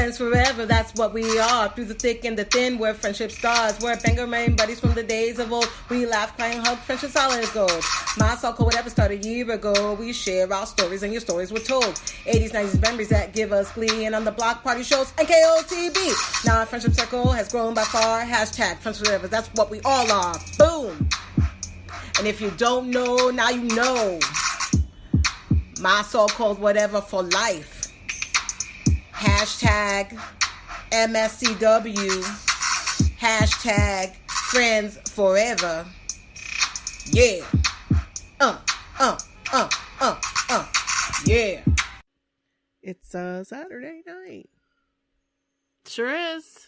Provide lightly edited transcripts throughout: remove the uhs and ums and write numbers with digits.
Friends forever, that's what we are. Through the thick and the thin, we're friendship stars. We're banger main buddies from the days of old. We laugh, cry, and hug, friendship solid as gold. My soul code whatever started a year ago. We share our stories and your stories were told. 80s, 90s memories that give us glee. And on the block party shows, NKOTB. Now our friendship circle has grown by far. Hashtag friends forever, that's what we all are. Boom. And if you don't know, now you know. My soul code whatever for life. Hashtag MSCW. Hashtag friends forever. Yeah. Yeah. It's Saturday night. Sure is.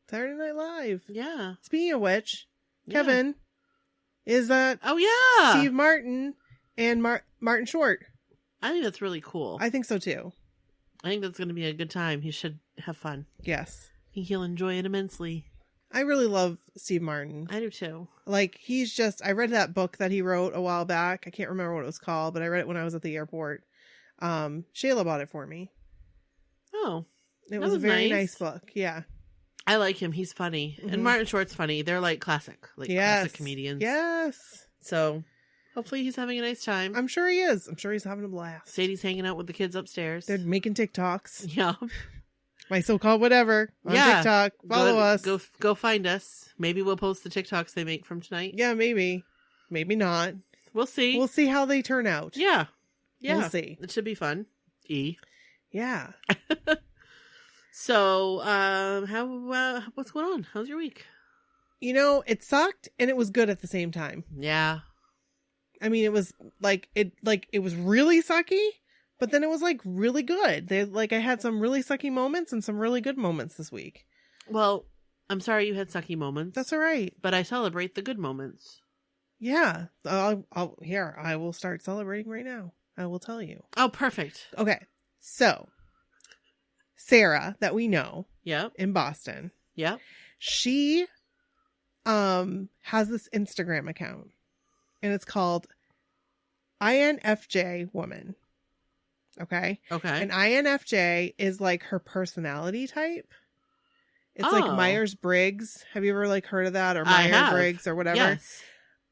Saturday Night Live. Yeah. Speaking of which, Kevin, is that Steve Martin and Martin Short. I think that's really cool. I think so too. I think that's going to be a good time. He should have fun. Yes. I think he'll enjoy it immensely. I really love Steve Martin. I do too. Like, I read that book that he wrote a while back. I can't remember what it was called, but I read it when I was at the airport. Shayla bought it for me. Oh. It was a very nice book. Yeah. I like him. He's funny. Mm-hmm. And Martin Short's funny. They're like classic comedians. Yes. So hopefully he's having a nice time. I'm sure he is. I'm sure he's having a blast. Sadie's hanging out with the kids upstairs. They're making TikToks. Yeah. My so-called whatever on TikTok. Follow us. Go find us. Maybe we'll post the TikToks they make from tonight. Yeah, maybe. Maybe not. We'll see. We'll see how they turn out. Yeah. Yeah. We'll see. It should be fun. Yeah. So, what's going on? How's your week? It sucked and it was good at the same time. Yeah. I mean, it was it was really sucky, but then it was like really good. I had some really sucky moments and some really good moments this week. Well, I'm sorry you had sucky moments. That's all right. But I celebrate the good moments. Yeah. I will start celebrating right now. I will tell you. Oh, perfect. Okay. So, Sarah, that we know. Yep. In Boston. Yep. She has this Instagram account. And it's called INFJ Woman. Okay? Okay. And INFJ is like her personality type. It's like Myers-Briggs. Have you ever heard of that? Or Myers-Briggs or whatever? Yes.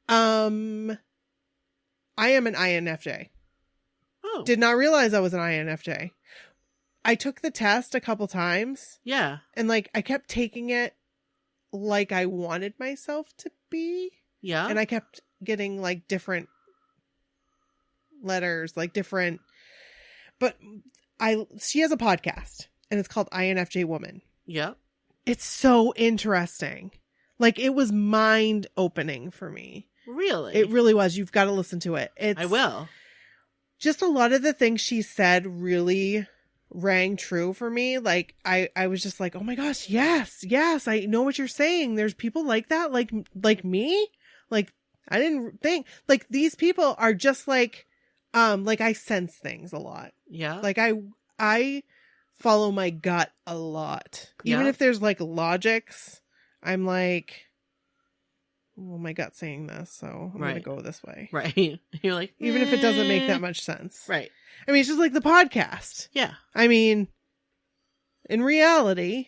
I am an INFJ. Oh. Did not realize I was an INFJ. I took the test a couple times. Yeah. And I kept taking it like I wanted myself to be. Yeah. And I kept getting different letters, different. But she has a podcast and it's called INFJ Woman. Yep. It's so interesting. It was mind opening for me. Really? It really was. You've got to listen to it. I will. Just a lot of the things she said really rang true for me. I was just like, oh my gosh, yes, I know what you're saying. There's people like that, like me. I didn't think these people are just I sense things a lot. Yeah. I follow my gut a lot. Even if there's logics, I'm like, well, my gut's saying this, so I'm going to go this way. Right. You're like, even if it doesn't make that much sense. Right. I mean, it's just like the podcast. Yeah. I mean, in reality,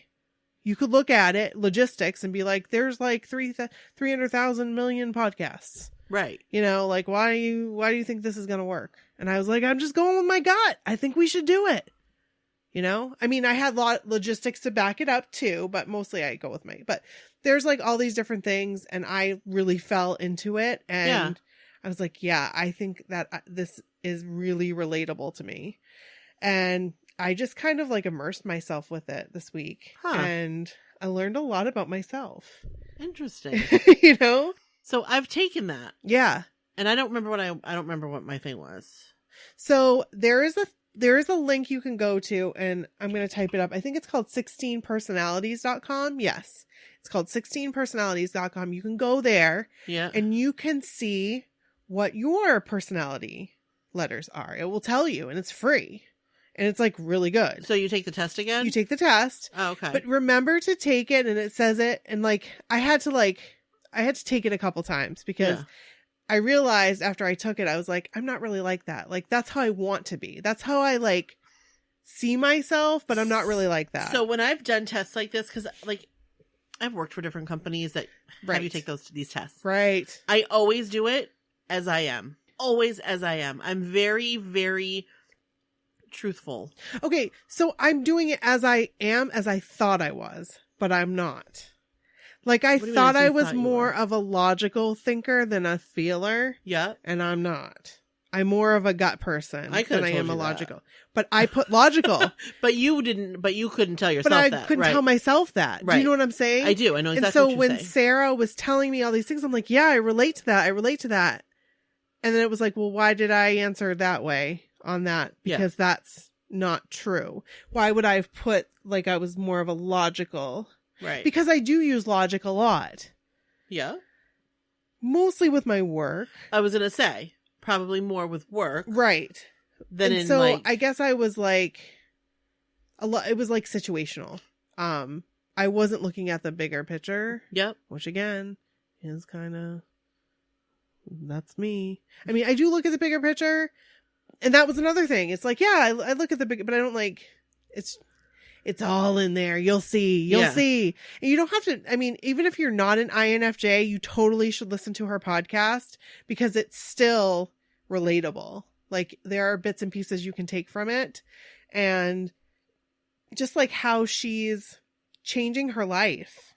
you could look at it, logistics, and be like, there's 300,000 million podcasts. Right. Why do you think this is going to work? And I was like, I'm just going with my gut. I think we should do it. I mean, I had logistics to back it up too, but mostly I go with but there's all these different things and I really fell into it. And I was like, yeah, I think that this is really relatable to me. And I just kind of immersed myself with it this week. Huh. And I learned a lot about myself. Interesting. So I've taken that. Yeah. And I don't remember what my thing was. So there is a link you can go to, and I'm going to type it up. I think it's called 16personalities.com. Yes. It's called 16personalities.com. You can go there. Yeah. And you can see what your personality letters are. It will tell you, and it's free. And it's really good. So you take the test again? You take the test. Oh, okay. But remember to take it, and it says it, and I had to take it a couple times because I realized after I took it, I was like, I'm not really like that. That's how I want to be. That's how I see myself, but I'm not really like that. So when I've done tests like this, because like I've worked for different companies that have you take these tests. Right. I always do it as I am. Always as I am. I'm very, very truthful. Okay, so I'm doing it as I am, as I thought I was, but I'm not. Like, I thought I was more of a logical thinker than a feeler. Yeah. And I'm not. I'm more of a gut person than I am a logical. That. But I put logical. But you couldn't tell yourself that. But I couldn't tell myself that. Right. Do you know what I'm saying? I do. I know exactly what you're saying. And so when Sarah was telling me all these things, I'm like, yeah, I relate to that. I relate to that. And then it was like, well, why did I answer that way on that? Because that's not true. Why would I have put, like, I was more of a logical... Right. Because I do use logic a lot. Yeah. Mostly with my work. I was going to say, probably more with work. Right. Than and in so like... I guess I was like, it was like situational. I wasn't looking at the bigger picture. Yep. Which again is kind of, that's me. I mean, I do look at the bigger picture. And that was another thing. It's like, yeah, I look at the big, but I don't like, it's all in there. You'll see. See. And you don't have to, I mean, even if you're not an INFJ, you totally should listen to her podcast because it's still relatable. Like, there are bits and pieces you can take from it. And just like how she's changing her life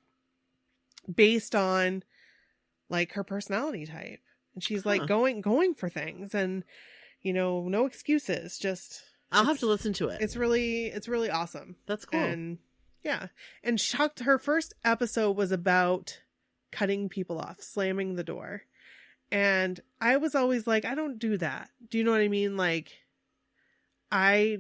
based on like her personality type. And she's like going for things and, you know, no excuses, just... I'll have to listen to it. It's really awesome. That's cool. And yeah. And her first episode was about cutting people off, slamming the door. And I was always like, I don't do that. Do you know what I mean? Like, I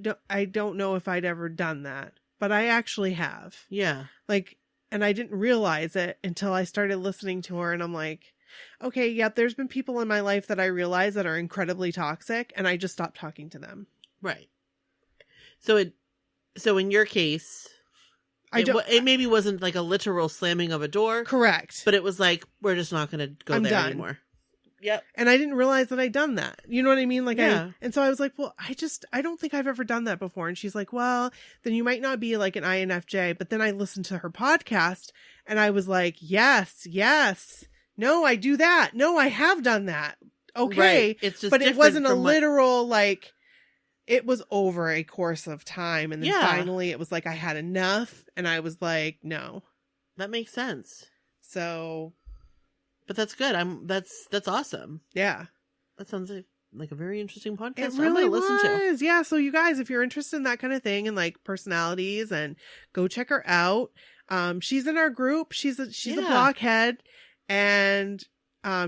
don't know if I'd ever done that, but I actually have. Yeah. Like, and I didn't realize it until I started listening to her, and I'm like, okay, yep, there's been people in my life that I realize that are incredibly toxic, and I just stopped talking to them. Right. So in your case, it maybe wasn't like a literal slamming of a door. Correct. But it was like, we're just not going to go there anymore. Yep. And I didn't realize that I'd done that. You know what I mean? Like, yeah. And so I was like, well, I don't think I've ever done that before. And she's like, well, then you might not be like an INFJ. But then I listened to her podcast and I was like, yes. No, I do that. No, I have done that. Okay. Right. It's just but it wasn't a literal, like, it was over a course of time. And then finally it was like, I had enough. And I was like, no. That makes sense. So. But that's good. That's awesome. Yeah. That sounds like a very interesting podcast. It really I'm gonna listen to. Yeah. So you guys, if you're interested in that kind of thing and like personalities, and go check her out. She's in our group. She's a blockhead, and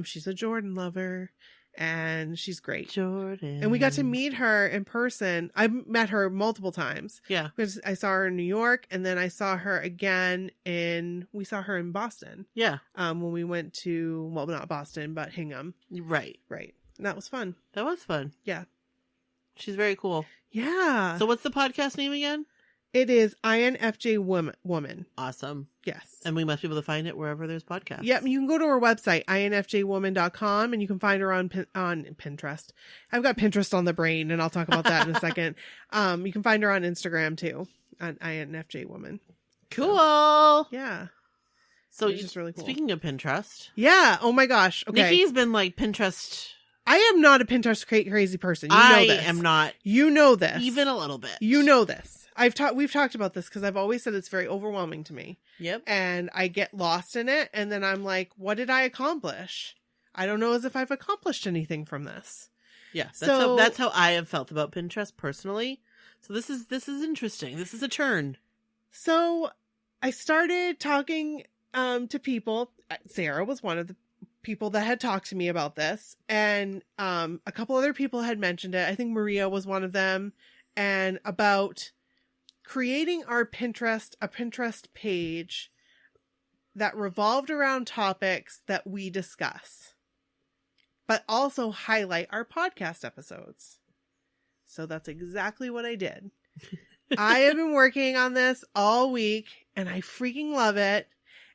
she's a Jordan lover, and she's great. Jordan. And we got to meet her in person. I've met her multiple times. Yeah. Because I saw her in New York, and then I saw her again we saw her in Boston. Yeah. When we went to, well, not Boston, but Hingham. Right. And that was fun. That was fun. Yeah. She's very cool. Yeah. So what's the podcast name again? It is INFJ Woman. Awesome. Yes. And we must be able to find it wherever there's podcasts. Yep. You can go to her website, infjwoman.com, and you can find her on Pinterest. I've got Pinterest on the brain, and I'll talk about that in a second. You can find her on Instagram too, on INFJ Woman. Cool. So, yeah. So it's just really cool. Speaking of Pinterest. Yeah. Oh my gosh. Okay. Nikki's been like Pinterest. I am not a Pinterest crazy person. You know this. I am not. You know this. Even a little bit. You know this. We've talked about this because I've always said it's very overwhelming to me. Yep. And I get lost in it, and then I'm like, what did I accomplish? I don't know as if I've accomplished anything from this. Yeah. That's how I have felt about Pinterest personally. So this is interesting. This is a turn. So I started talking to people. Sarah was one of the people that had talked to me about this, and a couple other people had mentioned it. I think Maria was one of them, and about creating a Pinterest page that revolved around topics that we discuss, but also highlight our podcast episodes. So that's exactly what I did. I have been working on this all week, and I freaking love it.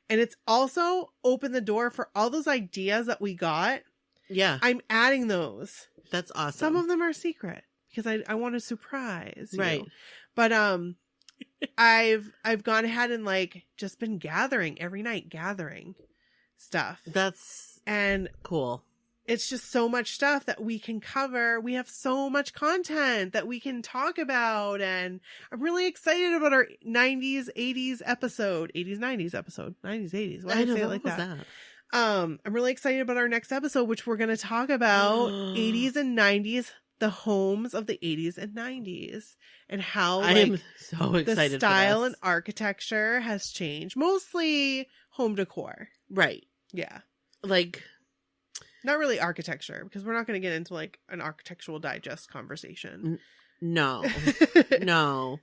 And it's also opened the door for all those ideas that we got. Yeah. I'm adding those. That's awesome. Some of them are secret because I want to surprise you. Right. But I've gone ahead and like just been gathering every night, gathering stuff. That's And cool. it's just so much stuff that we can cover. We have so much content that we can talk about. And I'm really excited about our 90s, 80s episode. 80s, 90s episode. 90s, 80s. Why did I say it like that? I'm really excited about our next episode, which we're going to talk about 80s and 90s, the homes of the 80s and 90s, and how I am so excited the style for and architecture has changed. Mostly home decor. right. Yeah. Like, Not really architecture, because we're not going to get into like an architectural digest conversation. no. No.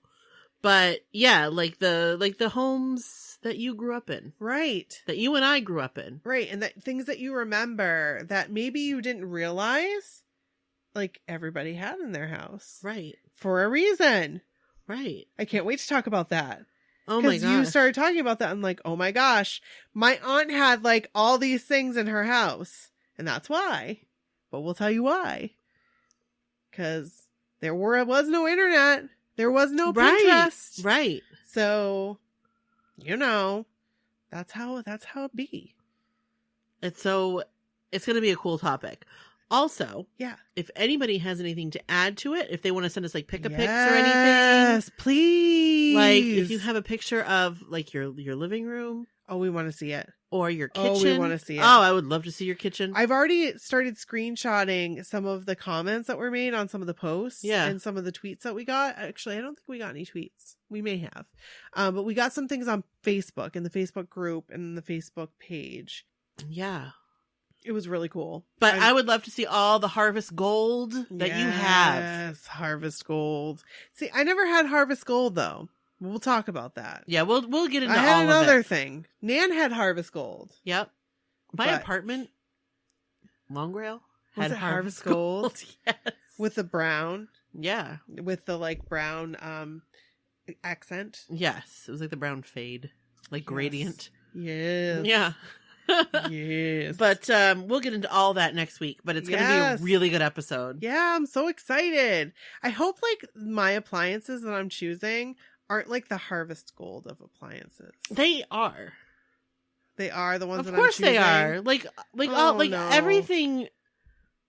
But yeah, like the homes that you grew up in. Right. That you and I grew up in. Right. And that things that you remember that maybe you didn't realize, like everybody had in their house. Right. For a reason. Right. I can't wait to talk about that. Oh my Because you gosh. started talking about that. I'm like, oh my gosh, my aunt had like all these things in her house. And that's why. But we'll tell you why. Because there was no internet. There was no Pinterest. Right. So, you know, that's how it be. It's going to be a cool topic. Also, Yeah. if anybody has anything to add to it, if they want to send us like pick-a-pics or anything. Yes, please. Like if you have a picture of like your living room Oh, we want to see it. or your kitchen. Oh, we wanna see it. Oh, I would love to see your kitchen. I've already started screenshotting some of the comments that were made on some of the posts. Yeah. And some of the tweets that we got. Actually, I don't think we got any tweets. We may have. But we got some things on Facebook, in the Facebook group and the Facebook page. Yeah. It was really cool. But I would love to see all the harvest gold that you have. Yes, Harvest Gold. See, I never had Harvest Gold, though. We'll talk about that. Yeah, we'll get into I had all another of it. thing. Nan had Harvest Gold. Yep. My But- apartment, Longrail, Was had it Harvest harvest gold. Yes. With the brown, Yeah. with the like brown accent. Yes. It was like the brown fade, like gradient. Yes. Yeah. Yes. But we'll get into all that next week. But it's going to Yes. be a really good episode. Yeah, I'm so excited. I hope like my appliances that I'm choosing aren't like the Harvest Gold of appliances. They are. They are the ones Of that course I'm choosing. they are. Like Oh, all like no. everything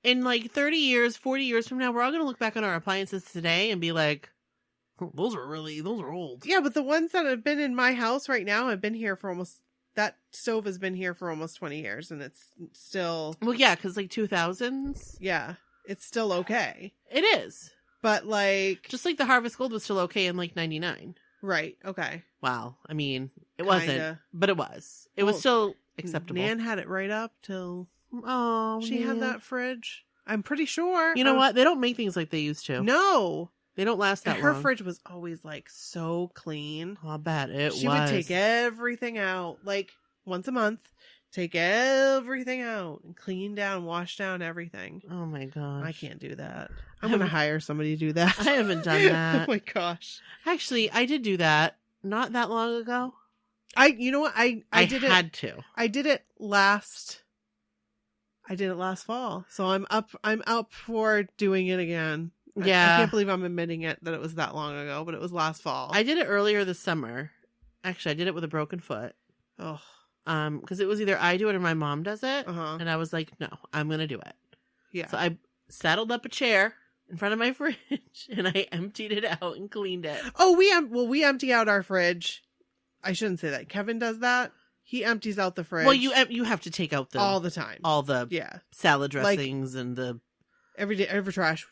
in like 30 years, 40 years from now, we're all going to look back on our appliances today and be like, those are old. Yeah, but the ones that have been in my house right now have been here for almost, that stove has been here for almost 20 years and it's still, Well, yeah, because like 2000s, yeah, it's still okay. it is. But like, Just like the Harvest Gold was still okay in like 99. right, okay. Wow. I mean, it wasn't, Kinda. but it was. It was Well, still acceptable. Nan had it right up till Oh, she had man. that fridge. I'm pretty sure. You know what? They don't make things like they used to. No. They don't last that And her long. fridge was always like so clean. I'll bet it She was. would take everything out like once a month, take everything out and clean down, wash down everything. Oh my gosh. I can't do that. I'm going to hire somebody to do that. I haven't done that. Oh my gosh. Actually, I did do that not that long ago. You know what? I did had it. to. I did it last fall. So I'm up for doing it again. I Yeah. can't believe I'm admitting it that it was that long ago, but it was last fall. I did it earlier this summer. Actually, I did it with a broken foot. Oh. Because it was either I do it or my mom does it. Uh-huh. And I was like, no, I'm going to do it. Yeah. So I saddled up a chair in front of my fridge and I emptied it out and cleaned it. Oh, we empty out our fridge. I shouldn't say that. Kevin does that. He empties out the fridge. Well, you have to take out all the time. all the Yeah. salad dressings and the Every day, every trash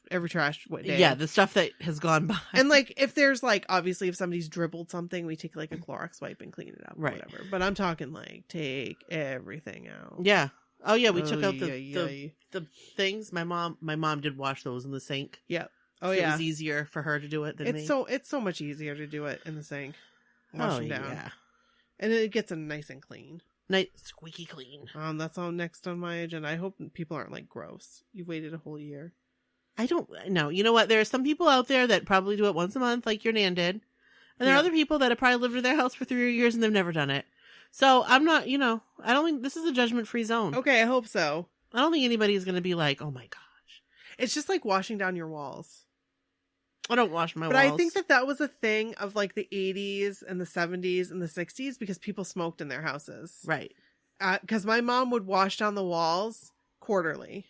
what day. yeah, the stuff that has gone by. And like if there's like obviously if somebody's dribbled something, we take like a Clorox wipe and clean it up or Right. whatever. But I'm talking like take everything out. Yeah. Oh yeah, we took out Ay, ay, ay. the things. My mom did wash those in the sink. Yeah. Oh So yeah. It was easier for her to do it than me. It's so much easier to do it in the sink. Wash them down. Yeah. And it gets them nice and clean. Nice squeaky clean. That's all next on my agenda. I hope people aren't like gross. You waited a whole year. I don't know. You know what? There are some people out there that probably do it once a month, like your Nan did. And there are Yeah. other people that have probably lived in their house for 3 years and they've never done it. So I'm not, I don't think this is a judgment-free zone. Okay, I hope so. I don't think anybody's going to be like, oh my gosh. It's just like washing down your walls. I don't wash my But walls. I think that was a thing of like the 80s and the 70s and the 60s because people smoked in their houses. right. Because my mom would wash down the walls quarterly.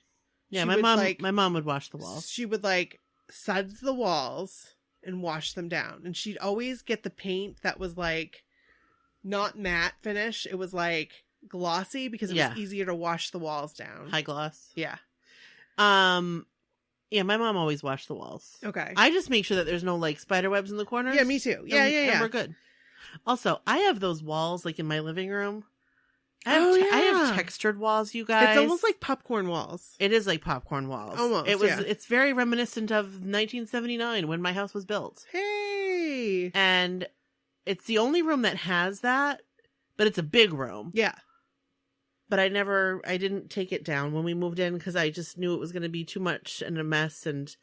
Yeah, She my would, mom. like- My mom would wash the walls. She would like suds the walls and wash them down. And she'd always get the paint that was like not matte finish. It was like glossy because it Yeah. was easier to wash the walls down. High gloss. Yeah. Yeah, my mom always washed the walls. Okay. I just make sure that there's no like spider webs in the corners. Yeah, me too. Yeah, and, yeah, and yeah. we're good. Also, I have those walls like in my living room. I Oh, have yeah. textured walls, you guys. It's almost like popcorn walls. it is like popcorn walls. Almost, yeah. It's very reminiscent of 1979 when my house was built. Hey. And it's the only room that has that, but it's a big room. Yeah. But I didn't take it down when we moved in because I just knew it was going to be too much and a mess. And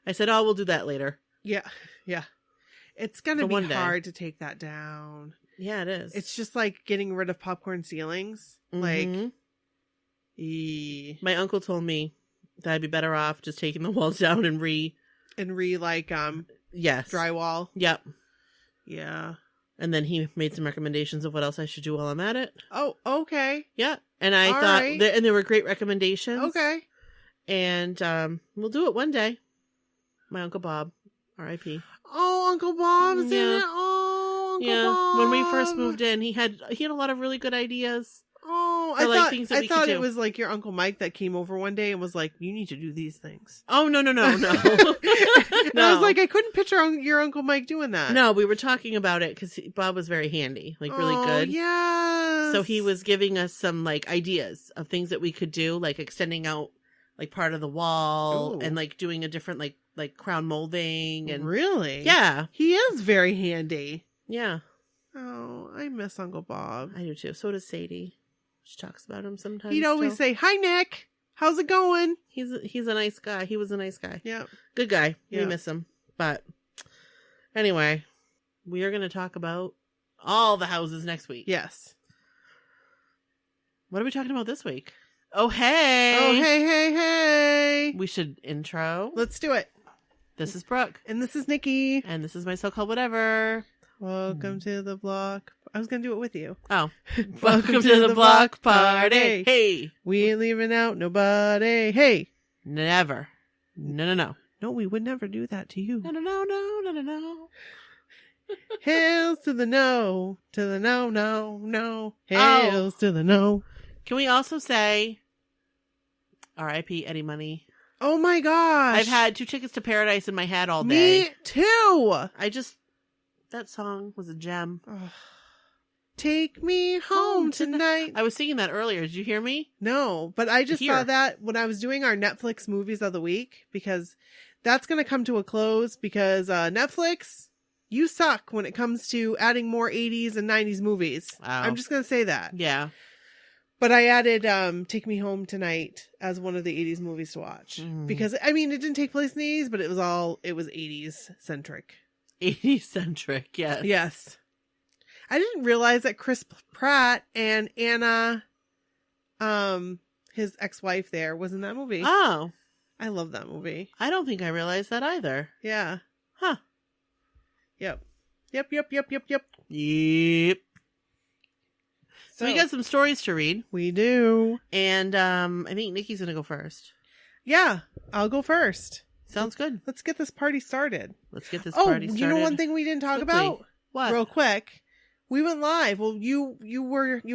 I said, oh, we'll do that later. Yeah. Yeah. It's going to So be one day. hard to take that down. Yeah, it is. It's just like getting rid of popcorn ceilings. Mhm. Like, my uncle told me that I'd be better off just taking the walls down and like yes. drywall. Yep. Yeah. And then he made some recommendations of what else I should do while I'm at it. Oh, okay. Yeah. And I All thought, right. and there were great recommendations. Okay. And we'll do it one day. My Uncle Bob, R.I.P. Oh, Uncle Bob's in Yeah. it. Oh, Uncle Yeah. Bob. When we first moved in, he had a lot of really good ideas. Oh, for, like, things that we could thought it do. was like your Uncle Mike that came over one day and was like, "You need to do these things." Oh, no. And I was like, I couldn't picture your Uncle Mike doing that. No, we were talking about it because Bob was very handy, like really good. Yeah. So he was giving us some like ideas of things that we could do, like extending out like part of the wall Ooh. and like doing a different like crown molding and Really? yeah, He is very handy. yeah, Oh, I miss Uncle Bob. I do too. So does Sadie. She talks about him sometimes. He'd always still. say, "Hi, Nick. How's it going?" He's a nice guy. He was a nice guy. Yeah. Good guy. Yeah. We miss him. But anyway, we are going to talk about all the houses next week. Yes. What are we talking about this week? Oh, hey. Oh, hey. We should intro. Let's do it. This is Brooke. And this is Nikki. And this is my so-called whatever. Welcome to the block. I was going to do it with you. Oh. Welcome to the block party. Hey. We ain't leaving out nobody. Hey. Never. No. No, we would never do that to you. No. Hails to the no. To the no. Hails to the no. Can we also say R.I.P. Eddie Money? Oh my gosh. I've had 2 tickets to Paradise in my head all day. Me too. That song was a gem. Ugh. Take me home tonight. I was singing that earlier. Did you hear me? No, but I just Here. saw that when I was doing our Netflix movies of the week because that's going to come to a close because Netflix, you suck when it comes to adding more 80s and 90s movies. Wow. I'm just going to say that. Yeah. But I added Take Me Home Tonight as one of the 80s movies to watch because I mean it didn't take place in the 80s, but it was 80s centric. 80s centric, yes. Yes. I didn't realize that Chris Pratt and Anna, his ex-wife there, was in that movie. Oh, I love that movie. I don't think I realized that either. Yeah. Huh. Yep. Yep. So we got some stories to read. We do. And I think Nikki's going to go first. Yeah. I'll go first. Sounds good. Let's get this party started. Let's get this party started. You know one thing we didn't talk quickly. about? What? Real quick. We went live. Well, you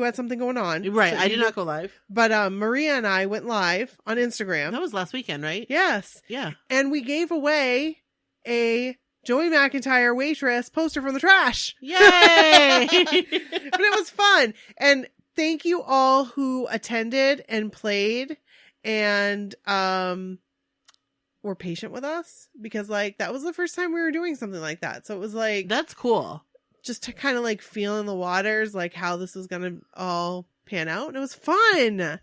had something going on. Right. So I you did not go live. But Maria and I went live on Instagram. That was last weekend, right? Yes. Yeah. And we gave away a Joey McIntyre waitress poster from the trash. Yay! But it was fun. And thank you all who attended and played and were patient with us because like that was the first time we were doing something like that. So it was like That's cool. just to kind of like feel in the waters like how this was going to all pan out. And it was fun.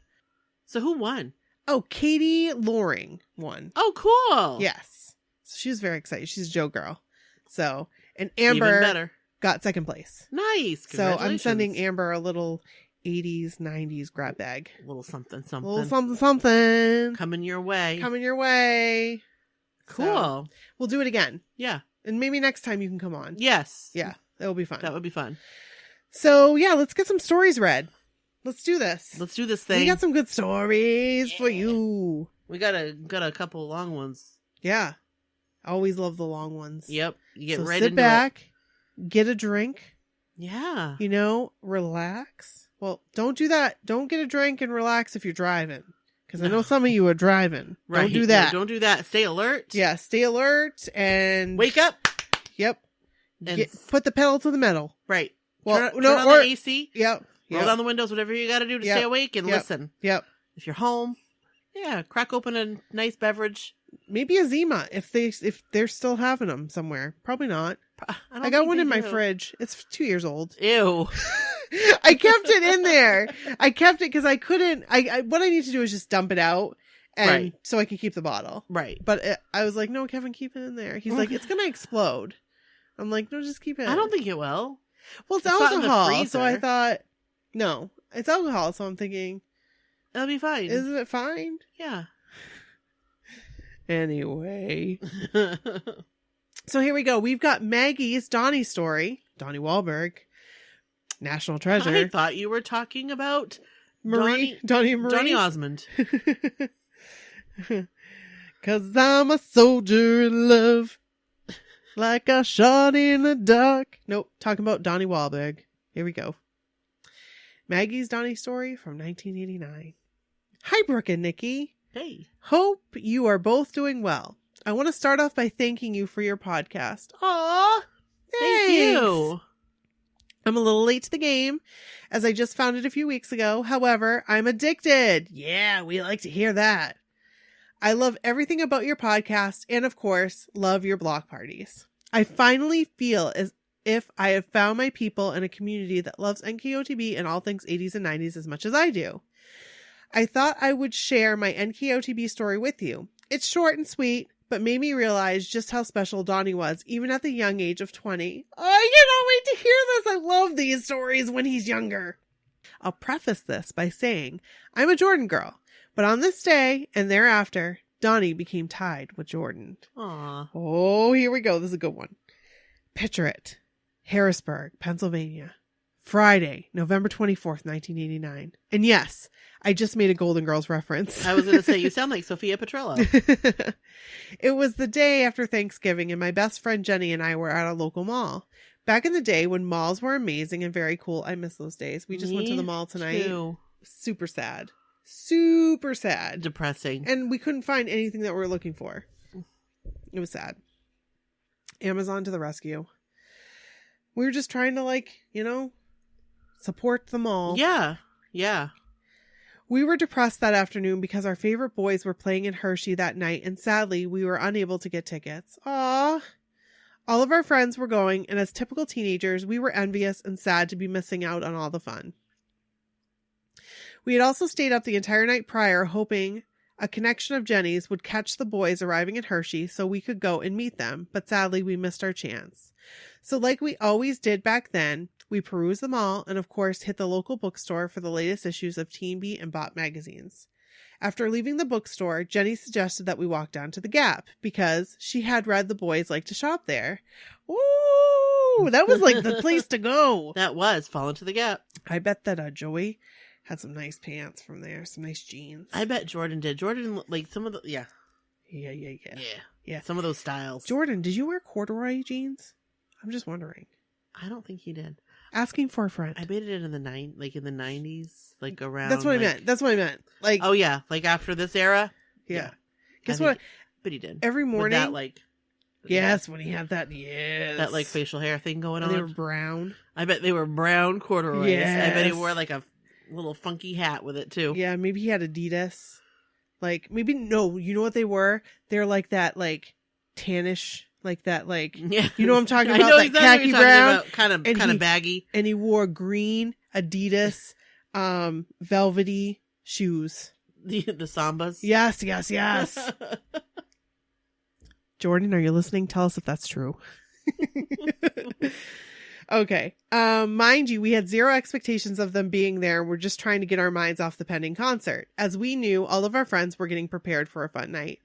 So who won? Oh, Katie Loring won. Oh, cool. Yes. So she was very excited. She's a Joe girl. So, and Even Amber better. got second place. Nice. So I'm sending Congratulations. Amber a little 80s, 90s grab bag. A little something. A little something. Coming your way. Coming your way. Cool. We'll do it again. Yeah. And maybe next time you can come on. Yes. Yeah, that'll be fun. That would be fun. So yeah, let's get some stories read. Let's do this. Let's do this thing. We got some good stories for you. We got a couple long ones. Yeah. Always love the long ones. Yep. You get So right sit into back, get a drink, it. Yeah. relax. Well, don't do that. Don't get a drink and relax if you're driving. Because I know some of you are driving. Right. Don't do that. No, don't do that. Stay alert. Yeah, stay alert and... Wake up. Yep. And Put the pedal to the metal. right. Well, turn on the AC. Yep. Roll down the windows, whatever you got to do to stay awake and listen. Yep. If you're home, crack open a nice beverage. Maybe a Zima if they're still having them somewhere. Probably not. I got think one they in my do. fridge. It's 2 years old. Ew. I kept it in there. I kept it because I couldn't. What I need to do is just dump it out, and Right. so I can keep the bottle. Right. But I was like, no, Kevin, keep it in there. He's like, it's gonna explode. I'm like, no, just keep it. I don't think it will. Well, it's not in the alcohol, so I freezer. thought, no, it's alcohol. So I'm thinking, It'll be fine. isn't it fine? Yeah. Anyway, so here we go. We've got Maggie's Donnie story. Donnie Wahlberg, national treasure. I thought you were talking about Donnie and Marie. Johnny Osmond. 'Cause I'm a soldier in love, like a shot in the dark. Nope, talking about Donnie Wahlberg. Here we go. Maggie's Donnie story from 1989. Hi, Brooke and Nikki. Hey. Hope you are both doing well. I want to start off by thanking you for your podcast. Aw, Thank you. I'm a little late to the game, as I just found it a few weeks ago. However, I'm addicted. Yeah, we like to hear that. I love everything about your podcast and, of course, love your block parties. I finally feel as if I have found my people in a community that loves NKOTB and all things 80s and 90s as much as I do. I thought I would share my NKOTB story with you. It's short and sweet, but made me realize just how special Donnie was, even at the young age of 20. Oh, I cannot wait to hear this. I love these stories when he's younger. I'll preface this by saying I'm a Jordan girl, but on this day and thereafter, Donnie became tied with Jordan. Aw. Oh, here we go. This is a good one. Picture it. Harrisburg, Pennsylvania. Friday, November 24th, 1989. And yes, I just made a Golden Girls reference. I was going to say, you sound like Sophia Petrello. It was the day after Thanksgiving, and my best friend Jenny and I were at a local mall. Back in the day when malls were amazing and very cool, I miss those days. We just went to the mall tonight. Too. Super sad. Super sad. Depressing. And we couldn't find anything that we were looking for. It was sad. Amazon to the rescue. We were just trying to, support the mall. Yeah. Yeah. We were depressed that afternoon because our favorite boys were playing in Hershey that night, and sadly, we were unable to get tickets. Aww. All of our friends were going, and as typical teenagers, we were envious and sad to be missing out on all the fun. We had also stayed up the entire night prior, hoping a connection of Jenny's would catch the boys arriving in Hershey so we could go and meet them, but sadly, we missed our chance. So like we always did back then, we perused them all and of course hit the local bookstore for the latest issues of Teen Beat and Bop magazines. After leaving the bookstore, Jenny suggested that we walk down to the Gap because she had read the boys like to shop there. Ooh, that was like the place to go. That was Fall Into the Gap. I bet that Joey had some nice pants from there, some nice jeans. I bet Jordan did. Jordan, like some of the, yeah. Yeah. Some of those styles. Jordan, did you wear corduroy jeans? I'm just wondering. I don't think he did. Asking for a friend. I made it in the 90s, like around. That's what I meant. That's what I meant. Like, oh yeah, like after this era. yeah. Guess I what? think- But he did. Every With morning. that like. Yes, when he had that. Yes. That like facial hair thing going And on. they were brown. I bet they were brown corduroys. I bet he Yes. wore like a little funky hat with it too. Yeah, maybe he had Adidas. Like, maybe, no, you know what they were? They're like that, like, tannish, like that, like, Yeah. you know what I'm talking I about? know That exactly khaki what you're brown. talking about. And Kind he- of baggy. And he wore green Adidas, velvety shoes. The Sambas. Yes. Jordan, are you listening? Tell us if that's true. Okay. Mind you, we had zero expectations of them being there. We're just trying to get our minds off the pending concert, as we knew all of our friends were getting prepared for a fun night.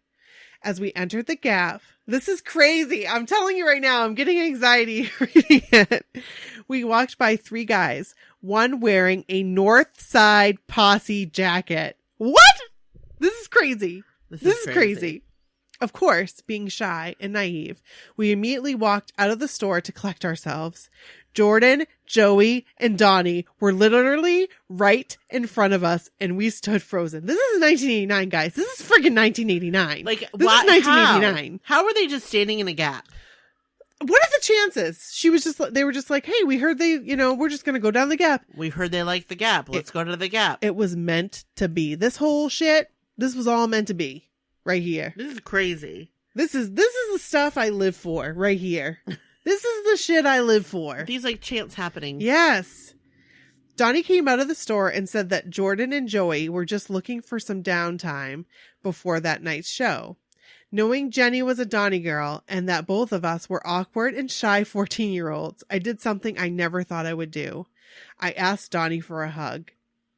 As we entered the Gap, this is crazy. I'm telling you right now, I'm getting anxiety reading it. We walked by 3 guys, one wearing a North Side Posse jacket. What? This is crazy. This is crazy. Of course, being shy and naive, we immediately walked out of the store to collect ourselves. Jordan, Joey, and Donnie were literally right in front of us, and we stood frozen. This is 1989, guys. This is freaking 1989. Like, this is 1989. How were they just standing in a Gap? What are the chances? They were just like, hey, we heard we're just going to go down the Gap. We heard they liked the Gap. Let's go to the Gap. It was meant to be. This whole shit, this was all meant to be right here. This is crazy. This is the stuff I live for right here. This is the shit I live for. These like chance happenings. Yes. Donnie came out of the store and said that Jordan and Joey were just looking for some downtime before that night's show. Knowing Jenny was a Donnie girl and that both of us were awkward and shy 14-year-olds, I did something I never thought I would do. I asked Donnie for a hug.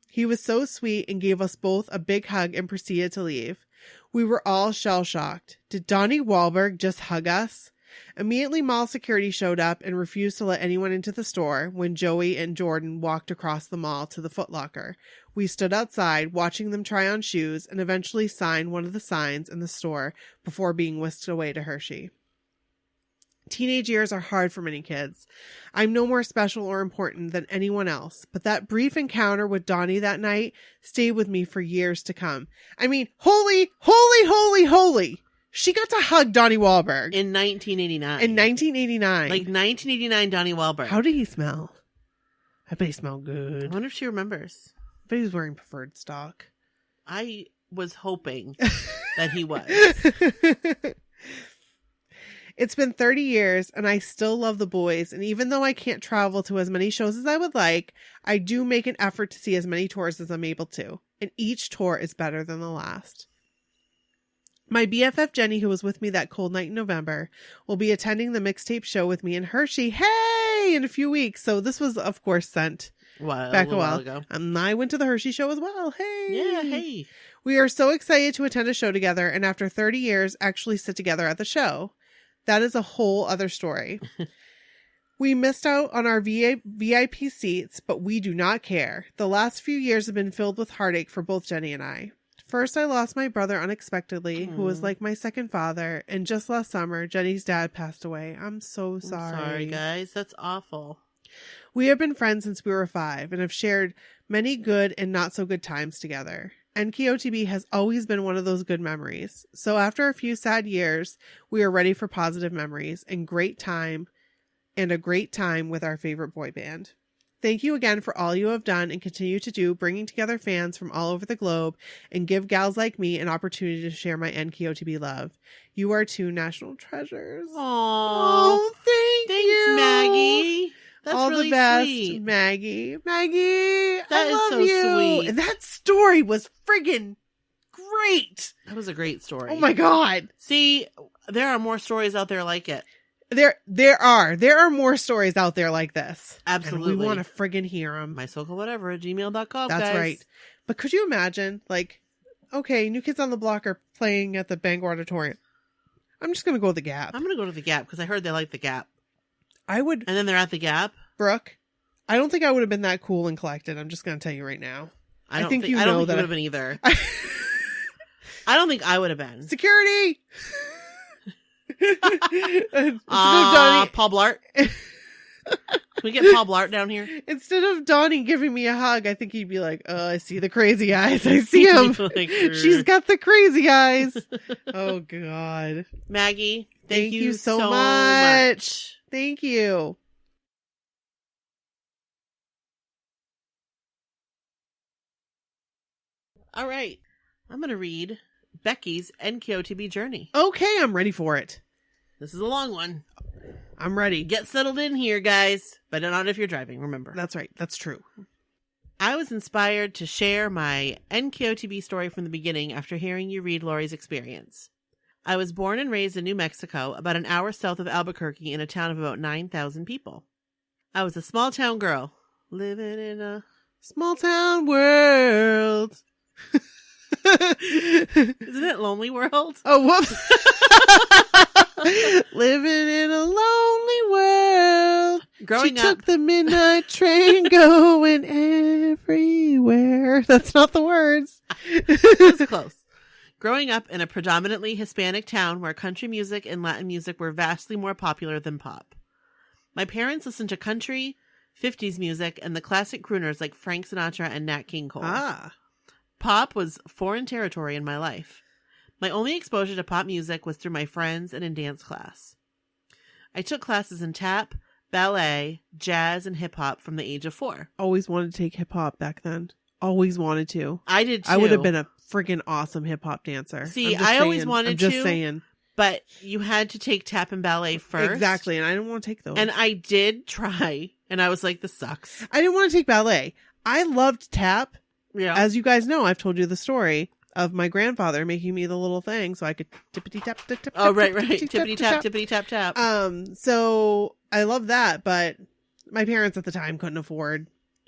He was so sweet and gave us both a big hug and proceeded to leave. We were all shell-shocked. Did Donnie Wahlberg just hug us? Immediately, mall security showed up and refused to let anyone into the store when Joey and Jordan walked across the mall to the Foot Locker. We stood outside, watching them try on shoes, and eventually signed one of the signs in the store before being whisked away to Hershey. Teenage years are hard for many kids. I'm no more special or important than anyone else, but that brief encounter with Donnie that night stayed with me for years to come. I mean, holy. She got to hug Donnie Wahlberg. In 1989. In 1989. Like 1989 Donnie Wahlberg. How did he smell? I bet he smelled good. I wonder if she remembers. I bet he was wearing preferred stock. I was hoping that he was. It's been 30 years and I still love the boys. And even though I can't travel to as many shows as I would like, I do make an effort to see as many tours as I'm able to. And each tour is better than the last. My BFF Jenny, who was with me that cold night in November, will be attending the mixtape show with me in Hershey. Hey, in a few weeks. So this was, of course, sent back a while ago. I went to the Hershey show as well. Hey. Yeah, hey. We are so excited to attend a show together and after 30 years, actually sit together at the show. That is a whole other story. We missed out on our VIP seats, but we do not care. The last few years have been filled with heartache for both Jenny and I. First, I lost my brother unexpectedly, who was like my second father, and just last summer, Jenny's dad passed away. I'm so sorry. I'm sorry, guys. That's awful. We have been friends since we were 5 and have shared many good and not so good times together. NKOTB has always been one of those good memories. So after a few sad years, we are ready for positive memories and a great time with our favorite boy band. Thank you again for all you have done and continue to do, bringing together fans from all over the globe and give gals like me an opportunity to share my NKOTB love. You are 2 national treasures. Aww. Oh, thanks, you, Maggie. That's all really the best, sweet. Maggie. That I is love so you. sweet. And that story was friggin' great. That was a great story. Oh my God. See, there are more stories out there like it. There are more stories out there like this. Absolutely. And we want to friggin' hear them. MySocalWhatever@gmail.com. That's guys. right. But could you imagine, like, okay, New Kids on the Block are playing at the Bangor Auditorium. I'm just going to go to the Gap. I'm going to go to the Gap because I heard they like the Gap. I would. And then they're at the Gap. Brooke, I don't think I would have been that cool and collected. I'm just going to tell you right now. I don't think you would have been either. I don't think I would have been. Security! Paul Blart. Can we get Paul Blart down here? Instead of Donnie giving me a hug, I think he'd be like, oh, I see the crazy eyes. I see him. Like, she's got the crazy eyes. Oh, God. Maggie, thank you so much. Thank you. All right. I'm going to read Becky's NKOTB journey. Okay, I'm ready for it. This is a long one. I'm ready. Get settled in here, guys. But not if you're driving, remember. That's right. That's true. I was inspired to share my NKOTB story from the beginning after hearing you read Lori's experience. I was born and raised in New Mexico, about an hour south of Albuquerque in a town of about 9,000 people. I was a small town girl, living in a small town world. Isn't it Lonely World? Oh, whoops. Living in a lonely world. Growing she up, took the midnight train going everywhere. That's not the words. that's close. Growing up in a predominantly Hispanic town where country music and Latin music were vastly more popular than pop. My parents listened to country, 50s music, and the classic crooners like Frank Sinatra and Nat King Cole. Pop was foreign territory in my life. My only exposure to pop music was through my friends and in dance class. I took classes in tap, ballet, jazz, and hip-hop from the age of 4. Always wanted to take hip-hop back then. Always wanted to. I did too. I would have been a freaking awesome hip-hop dancer. See, I always wanted I'm just to. saying. But you had to take tap and ballet first. Exactly, and I didn't want to take those. And I did try, and I was like, this sucks. I didn't want to take ballet. I loved tap. Yeah. As you guys know, I've told you the story of my grandfather making me the little thing so I could tippity tap tap tap. Oh, right. Tippity tap, tippity tap tap. So I love that, but my parents at the time couldn't afford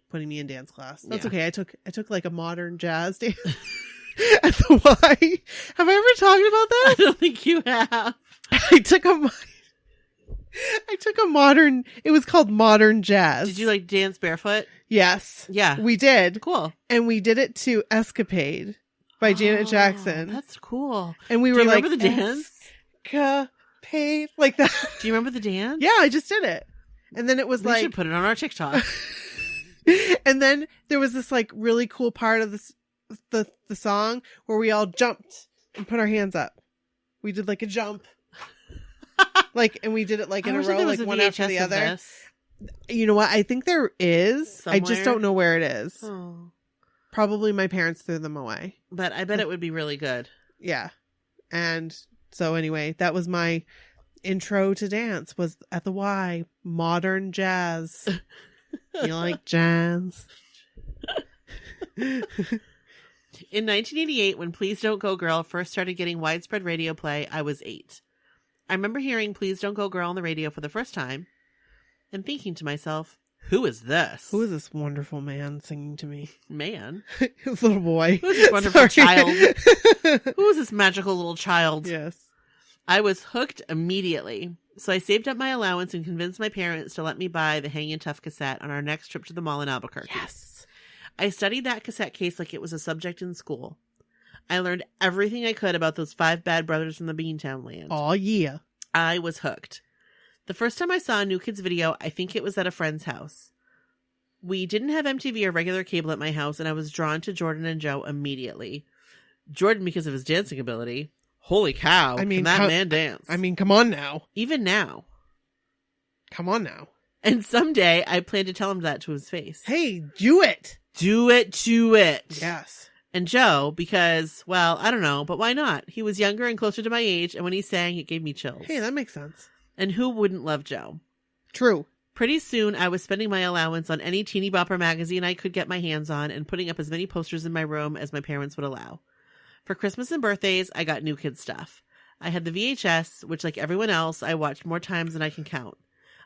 putting me in dance class. That's okay. I took like a modern jazz dance at the Y. Have I ever talked about this? I don't think you have. I took a modern, it was called modern jazz. Did you like dance barefoot? Yes. Yeah. We did. Cool. And we did it to Escapade by Janet Jackson. That's cool. And we Do were you like, remember the dance? Escapade, like that. Do you remember the dance? Yeah, I just did it. And then it was We like, should put it on our TikTok. and then there was this like really cool part of this, the song where we all jumped and put our hands up. We did like a jump. And we did it like in a row, like one after the other. This. You know what? I think there is. Somewhere? I just don't know where it is. Oh. Probably my parents threw them away. But I bet it would be really good. Yeah. And so anyway, that was my intro to dance, was at the Y, modern jazz. You like jazz? In 1988, when Please Don't Go Girl first started getting widespread radio play, I was 8. I remember hearing Please Don't Go Girl on the radio for the first time and thinking to myself, who is this? Who is this wonderful man singing to me? Man. Little boy. Who is this wonderful child? Who is this magical little child? Yes. I was hooked immediately. So I saved up my allowance and convinced my parents to let me buy the Hangin' Tough cassette on our next trip to the mall in Albuquerque. Yes. I studied that cassette case like it was a subject in school. I learned everything I could about those 5 bad brothers from the Beantown land. Oh, yeah. I was hooked. The first time I saw a New Kids video, I think it was at a friend's house. We didn't have MTV or regular cable at my house, and I was drawn to Jordan and Joe immediately. Jordan because of his dancing ability. Holy cow, can that man dance. I mean, come on now. Even now. Come on now. And someday, I plan to tell him that to his face. Hey, do it. Do it to it. Yes. And Joe, because, well, I don't know, but why not? He was younger and closer to my age, and when he sang, it gave me chills. Hey, that makes sense. And who wouldn't love Joe? True. Pretty soon, I was spending my allowance on any teeny bopper magazine I could get my hands on and putting up as many posters in my room as my parents would allow. For Christmas and birthdays, I got New Kids stuff. I had the VHS, which, like everyone else, I watched more times than I can count.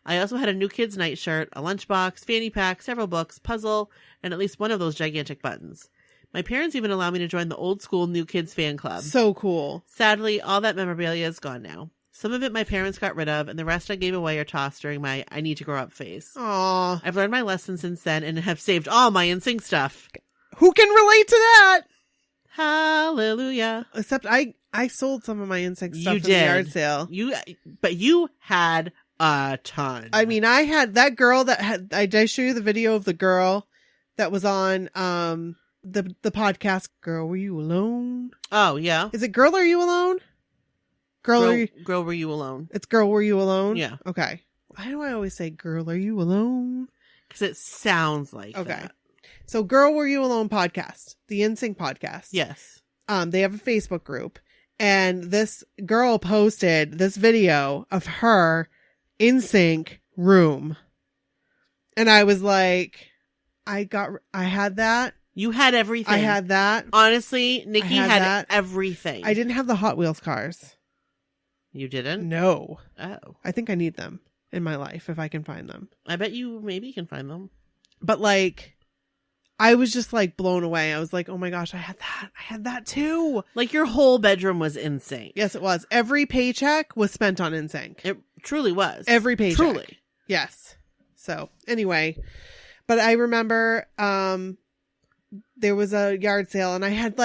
I also had a New Kids nightshirt, a lunchbox, fanny pack, several books, puzzle, and at least one of those gigantic buttons. My parents even allowed me to join the old school New Kids fan club. So cool. Sadly, all that memorabilia is gone now. Some of it my parents got rid of, and the rest I gave away or tossed during my I need to grow up phase. Aw. I've learned my lesson since then and have saved all my NSYNC stuff. Who can relate to that? Hallelujah. Except I sold some of my NSYNC stuff You in did. the yard sale. But you had a ton. I mean, I had that girl that had, did I show you the video of the girl that was on the podcast, Girl, Were You Alone? Oh, yeah. Is it Girl, Are You Alone? Girl, Were You Alone? It's Girl, Were You Alone? Yeah. Okay. Why do I always say Girl, Are You Alone? Because it sounds like Okay. that. So Girl, Were You Alone podcast, the NSYNC podcast. Yes. They have a Facebook group, and this girl posted this video of her NSYNC room. And I was like, I had that. You had everything. I had that. Honestly, Nikki had that. everything. I didn't have the Hot Wheels cars. You didn't? No. Oh. I think I need them in my life if I can find them. I bet you maybe can find them. But like, I was just like blown away. I was like, oh my gosh, I had that too. Like your whole bedroom was NSYNC. Yes, it was. Every paycheck was spent on NSYNC. It truly was. Every paycheck. Truly. Yes. So anyway, but I remember there was a yard sale and I had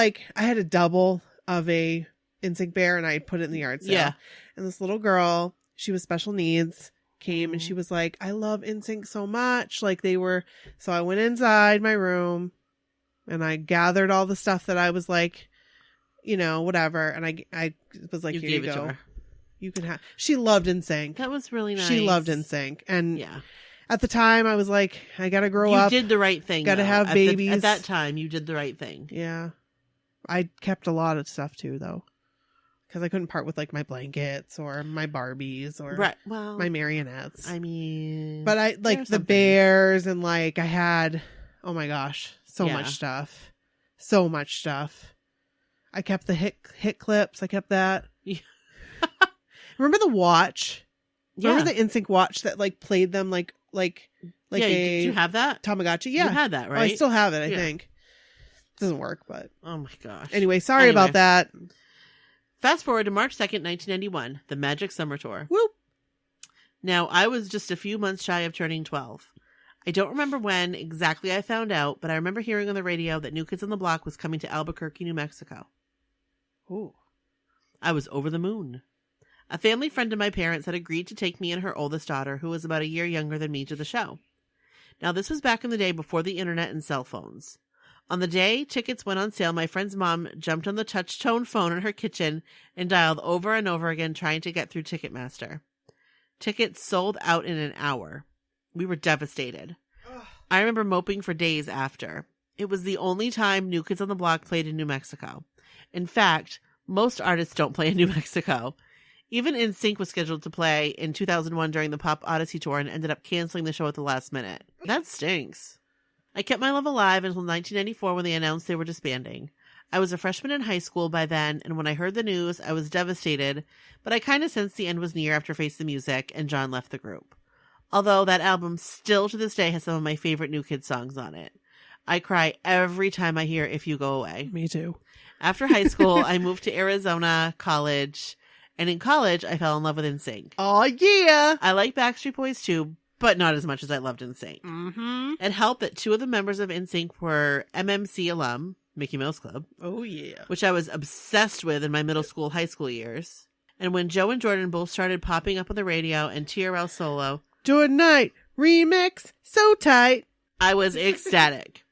a double of a NSYNC bear and I put it in the yard sale. Yeah. And this little girl, she was special needs, came and she was like, I love NSYNC so much. Like so I went inside my room and I gathered all the stuff that I was like, whatever. And I was like, here you go. To her. You can have, she loved NSYNC. That was really nice. She loved NSYNC. And yeah. At the time I was like, I gotta grow up. You did the right thing. Gotta have babies. At that time, you did the right thing. Yeah. I kept a lot of stuff too, though. Because I couldn't part with like my blankets or my Barbies or my marionettes. I mean, but I like the bears and like I had, oh my gosh, so much stuff. So much stuff. I kept the hit clips. I kept that. Yeah. Remember the watch? Yeah. Remember the NSYNC watch that like played them like did you have that? Tamagotchi? Yeah. You had that, right? Oh, I still have it, I think. Doesn't work, but. Oh my gosh. Anyway, sorry about that. Fast forward to March 2nd, 1991, the Magic Summer Tour. Whoop. Now, I was just a few months shy of turning 12. I don't remember when exactly I found out, but I remember hearing on the radio that New Kids on the Block was coming to Albuquerque, New Mexico. Ooh. I was over the moon. A family friend of my parents had agreed to take me and her oldest daughter, who was about a year younger than me, to the show. Now, this was back in the day before the internet and cell phones. On the day tickets went on sale, my friend's mom jumped on the touch-tone phone in her kitchen and dialed over and over again trying to get through Ticketmaster. Tickets sold out in an hour. We were devastated. Ugh. I remember moping for days after. It was the only time New Kids on the Block played in New Mexico. In fact, most artists don't play in New Mexico. Even NSYNC was scheduled to play in 2001 during the Pop Odyssey Tour and ended up canceling the show at the last minute. That stinks. I kept my love alive until 1994 when they announced they were disbanding. I was a freshman in high school by then, and when I heard the news, I was devastated, but I kind of sensed the end was near after Face the Music and John left the group. Although that album still to this day has some of my favorite New Kids songs on it. I cry every time I hear If You Go Away. Me too. After high school, I moved to Arizona College, and in college, I fell in love with NSYNC. Oh, yeah! I like Backstreet Boys too, but not as much as I loved NSYNC. Mm-hmm. It helped that two of the members of NSYNC were MMC alum, Mickey Mouse Club. Oh, yeah. Which I was obsessed with in my middle school, high school years. And when Joe and Jordan both started popping up on the radio and TRL solo, Jordan Knight remix, so tight, I was ecstatic.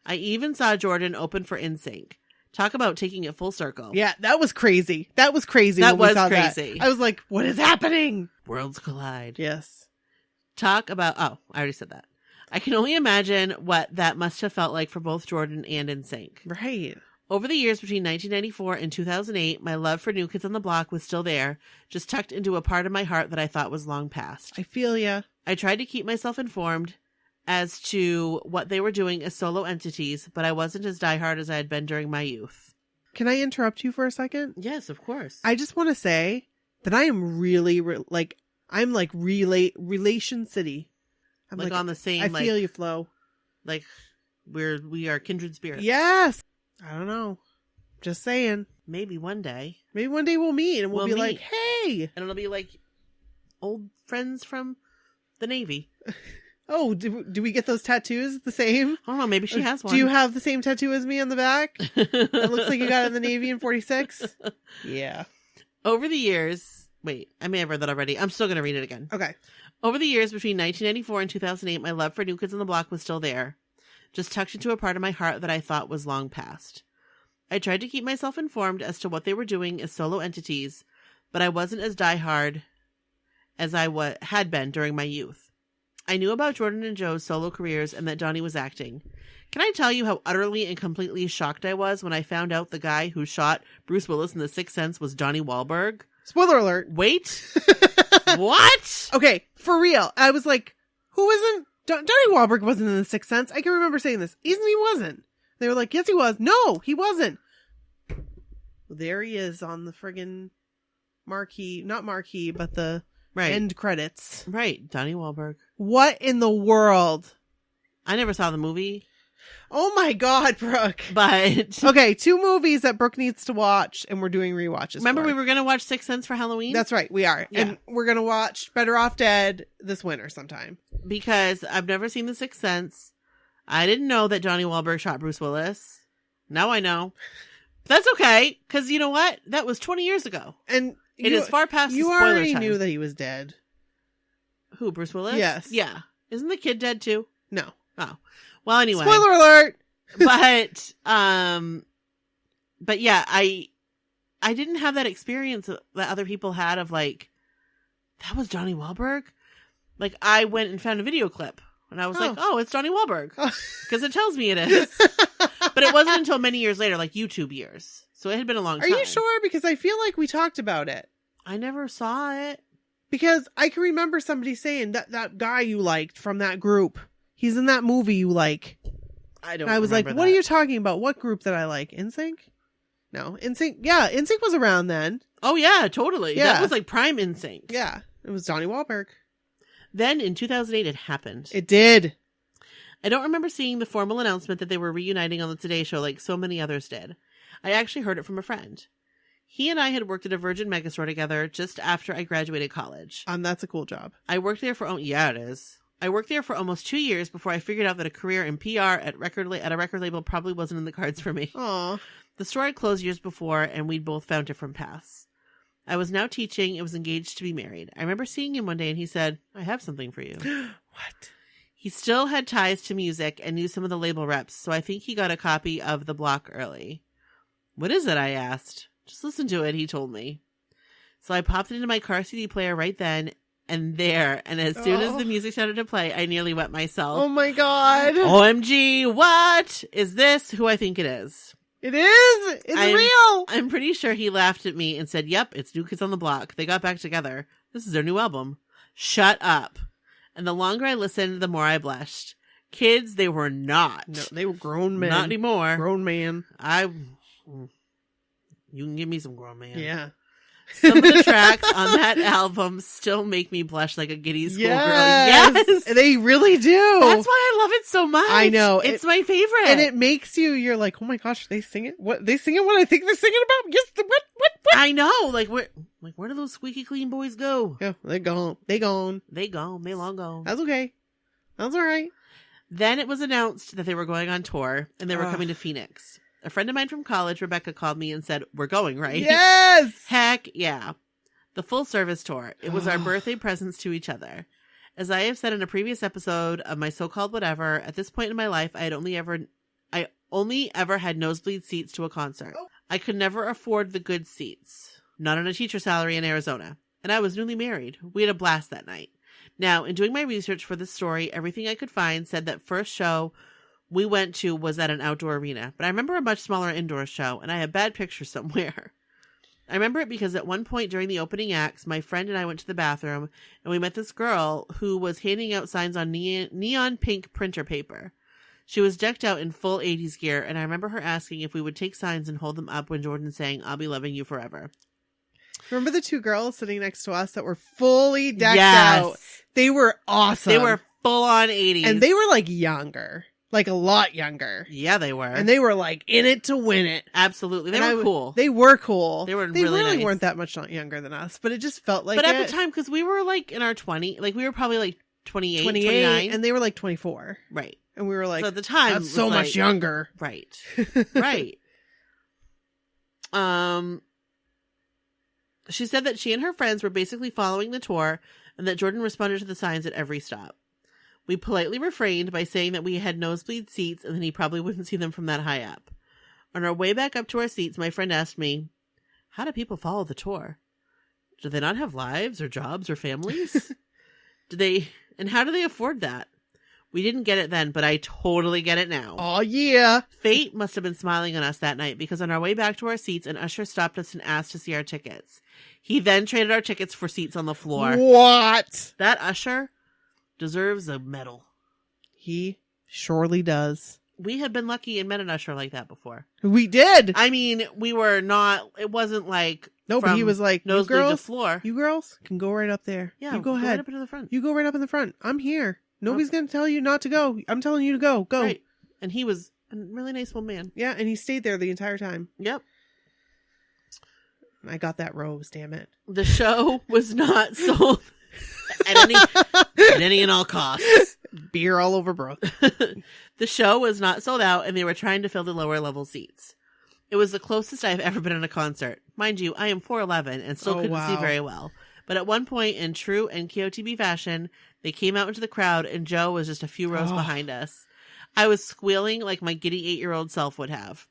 I even saw Jordan open for NSYNC. Talk about taking it full circle. Yeah, that was crazy. That was crazy. That when was we saw crazy. That. I was like, what is happening? Worlds collide. Yes. Talk about, I already said that. I can only imagine what that must have felt like for both Jordan and NSYNC. Right. Over the years between 1994 and 2008, my love for New Kids on the Block was still there, just tucked into a part of my heart that I thought was long past. I feel ya. I tried to keep myself informed as to what they were doing as solo entities, but I wasn't as diehard as I had been during my youth. Can I interrupt you for a second? Yes, of course. I just want to say that I am really, I'm like Relation City. I'm like on the same, I feel you, Flo. Like we are kindred spirits. Yes. I don't know. Just saying. Maybe one day we'll meet and we'll be like, hey. And it'll be like old friends from the Navy. Oh, do we get those tattoos the same? I don't know. Maybe she has one. Do you have the same tattoo as me on the back? It looks like you got it in the Navy in 46. Yeah. Over the years, wait, I may have read that already. I'm still going to read it again. Okay. Over the years between 1994 and 2008, my love for New Kids on the Block was still there, just tucked into a part of my heart that I thought was long past. I tried to keep myself informed as to what they were doing as solo entities, but I wasn't as diehard as I had been during my youth. I knew about Jordan and Joe's solo careers and that Donnie was acting. Can I tell you how utterly and completely shocked I was when I found out the guy who shot Bruce Willis in The Sixth Sense was Donnie Wahlberg? Spoiler alert. Wait. What? Okay, for real. I was like, who isn't? Donnie Wahlberg wasn't in The Sixth Sense. I can remember saying this. He wasn't. They were like, yes, he was. No, he wasn't. Well, there he is on the friggin' marquee. Not marquee, but the end credits. Right. Donnie Wahlberg. What in the world? I never saw the movie. Oh my God, Brooke. But Okay, 2 movies that Brooke needs to watch, and we're doing rewatches. remember for. we were going to watch Sixth Sense for Halloween? That's right, we are. Yeah. And we're going to watch Better Off Dead this winter sometime. Because I've never seen The Sixth Sense. I didn't know that Donnie Wahlberg shot Bruce Willis. Now I know. That's okay, because you know what? That was 20 years ago. And It is far past the you spoiler already time. knew that he was dead. Who, Bruce Willis? Yes. Yeah. Isn't the kid dead too? No. Oh. Well, anyway. Spoiler alert! But yeah, I didn't have that experience that other people had of like, that was Donnie Wahlberg? Like, I went and found a video clip and I was like, oh, it's Donnie Wahlberg. Because it tells me it is. But it wasn't until many years later, like YouTube years. So it had been a long time. Are you sure? Because I feel like we talked about it. I never saw it. Because I can remember somebody saying that guy you liked from that group, he's in that movie you like. I don't And I was like, remember what that. are you talking about? What group that I like? NSYNC? No, NSYNC. Yeah, NSYNC was around then. Oh, yeah, totally. Yeah. That was like prime NSYNC. Yeah, it was Donnie Wahlberg. Then in 2008, it happened. It did. I don't remember seeing the formal announcement that they were reuniting on the Today Show like so many others did. I actually heard it from a friend. He and I had worked at a Virgin Megastore together just after I graduated college. That's a cool job. I worked there for, yeah, it is. I worked there for almost 2 years before I figured out that a career in PR at a record label probably wasn't in the cards for me. Aw. The store had closed years before, and we'd both found different paths. I was now teaching and was engaged to be married. I remember seeing him one day, and he said, I have something for you. What? He still had ties to music and knew some of the label reps, so I think he got a copy of The Block early. What is it? I asked. Just listen to it, he told me. So I popped it into my car CD player right then and there, and as soon as the music started to play, I nearly wet myself. Oh my God. OMG, what is this? Who I think it is. It is. It's real. I'm pretty sure he laughed at me and said, yep, it's New Kids on the Block. They got back together. This is their new album. Shut up. And the longer I listened, the more I blushed. Kids, they were not. No, they were grown men. Not anymore. Grown man. You can give me some grown man. Yeah. Some of the tracks on that album still make me blush like a giddy schoolgirl. Yes. They really do. That's why I love it so much. I know. It's my favorite. And it makes you're like, oh my gosh, they sing it? What? They sing it what I think they're singing about? Yes, what? I know. Like, where do those squeaky clean boys go? Yeah, they're gone. They gone. They gone. They long gone. That's okay. That's all right. Then it was announced that they were going on tour and they were coming to Phoenix. A friend of mine from college, Rebecca, called me and said, we're going, right? Yes! Heck yeah. The full service tour. It was our birthday presents to each other. As I have said in a previous episode of my so-called whatever, at this point in my life, I only ever had nosebleed seats to a concert. I could never afford the good seats. Not on a teacher salary in Arizona. And I was newly married. We had a blast that night. Now, in doing my research for this story, everything I could find said that first show we went to was at an outdoor arena. But I remember a much smaller indoor show, and I have bad pictures somewhere. I remember it because at one point during the opening acts, my friend and I went to the bathroom, and we met this girl who was handing out signs on neon pink printer paper. She was decked out in full 80s gear, and I remember her asking if we would take signs and hold them up when Jordan sang, I'll be loving you forever. Remember the 2 girls sitting next to us that were fully decked out? They were awesome. They were full on 80s. And they were like younger. Like a lot younger. Yeah, they were. And they were like in it to win it. Absolutely. They were cool. They were cool. They were They really nice. weren't that much younger than us, but it just felt like But at the time, because we were like in our 20s, like we were probably like 28, 29. and they were like 24. Right. And we were like, so at the time, that's so much younger. Right. Right. She said that she and her friends were basically following the tour and that Jordan responded to the signs at every stop. We politely refrained by saying that we had nosebleed seats and that he probably wouldn't see them from that high up. On our way back up to our seats, my friend asked me, how do people follow the tour? Do they not have lives or jobs or families? And how do they afford that? We didn't get it then, but I totally get it now. Oh, yeah. Fate must have been smiling on us that night because on our way back to our seats, an usher stopped us and asked to see our tickets. He then traded our tickets for seats on the floor. What? That usher deserves a medal. He surely does. We had been lucky and met an usher like that before. We did. I mean, we were not, it wasn't like. No, but he was like, you nosebleed to girls, floor. You girls can go right up there. Yeah, you go ahead. Right up into the front. You go right up in the front. I'm here. Nobody's going to tell you not to go. I'm telling you to go. Go. Right. And he was a really nice old man. Yeah, and he stayed there the entire time. Yep. I got that rose, damn it. The show was not sold at any and all costs. Beer all over Brooke. The show was not sold out, and they were trying to fill the lower level seats. It was the closest I've ever been in a concert. Mind you, I am 4'11" and still couldn't see very well. But at one point, in true NKOTB fashion, they came out into the crowd, and Joe was just a few rows behind us. I was squealing like my giddy 8-year-old self would have.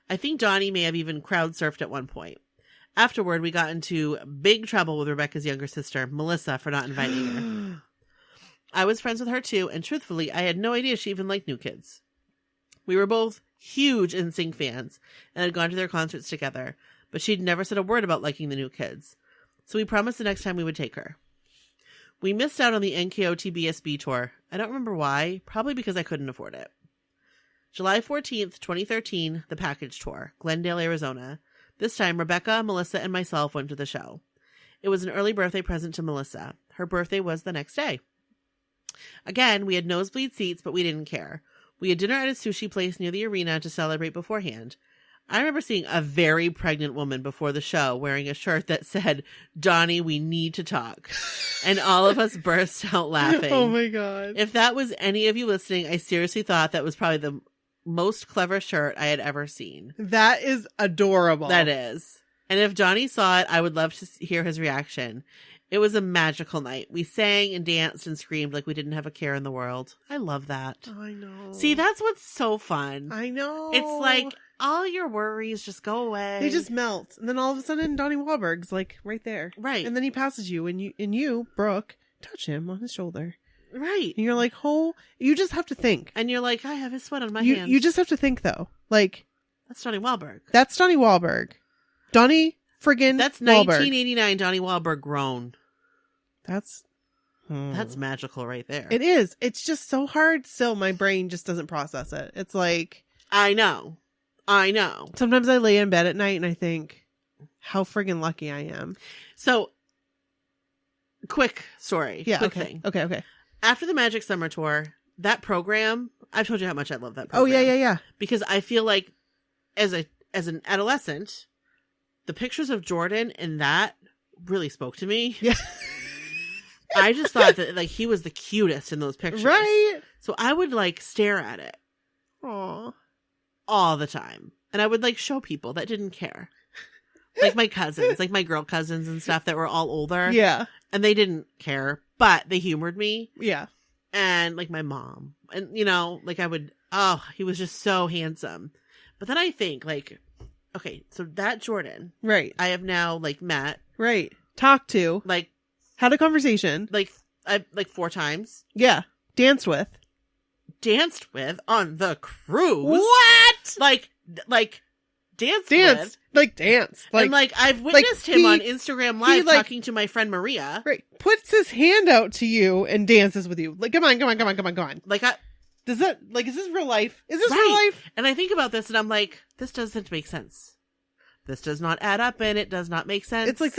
I think Donnie may have even crowd surfed at one point. Afterward, we got into big trouble with Rebecca's younger sister, Melissa, for not inviting her. I was friends with her too, and truthfully, I had no idea she even liked New Kids. We were both huge NSYNC fans and had gone to their concerts together, but she'd never said a word about liking the New Kids. So we promised the next time we would take her. We missed out on the NKOTB SB tour. I don't remember why, probably because I couldn't afford it. July 14th, 2013, the package tour, Glendale, Arizona. This time, Rebecca, Melissa, and myself went to the show. It was an early birthday present to Melissa. Her birthday was the next day. Again, we had nosebleed seats, but we didn't care. We had dinner at a sushi place near the arena to celebrate beforehand. I remember seeing a very pregnant woman before the show wearing a shirt that said, "Donnie, we need to talk." And all of us burst out laughing. Oh my God. If that was any of you listening, I seriously thought that was probably the most clever shirt I had ever seen. That is adorable. That is. And if Donnie saw it, I would love to hear his reaction. It was a magical night. We sang and danced and screamed like we didn't have a care in the world. I love that. I know. See, that's what's so fun. I know. It's like all your worries just go away. They just melt. And then all of a sudden, Donnie Wahlberg's like right there. Right. And then he passes you and you, Brooke, touch him on his shoulder. Right. And you're like, oh, you just have to think. And you're like, I have his sweat on my hands. You just have to think though. Like, that's Donnie Wahlberg. That's Donnie Wahlberg. Donnie friggin' That's Wahlberg. 1989 Donnie Wahlberg grown. That's magical right there. It is. It's just so hard still. My brain just doesn't process it. It's like, I know. Sometimes I lay in bed at night and I think how friggin' lucky I am. So, quick story. Yeah. Quick Okay. thing. Okay. After the Magic Summer Tour, that program, I've told you how much I love that program. Oh, yeah. Because I feel like as an adolescent, the pictures of Jordan in that really spoke to me. Yeah. I just thought that like he was the cutest in those pictures. Right. So I would like stare at it. Aw. All the time. And I would like show people that didn't care. Like my cousins, like my girl cousins and stuff that were all older. Yeah. And they didn't care, but they humored me. Yeah. And like my mom. And like I would, he was just so handsome. But then I think like, okay, so that Jordan. Right. I have now like met. Right. Talked to. Like. Had a conversation. Like 4 times. Yeah. Danced with on the cruise. What? Like danced with. Like dance. Like, and like I've witnessed him on Instagram Live like, talking to my friend Maria. Right. Puts his hand out to you and dances with you. Like, come on. Like is this real life? Is this right. real life? And I think about this and I'm like, this doesn't make sense. This does not add up and it does not make sense. It's like,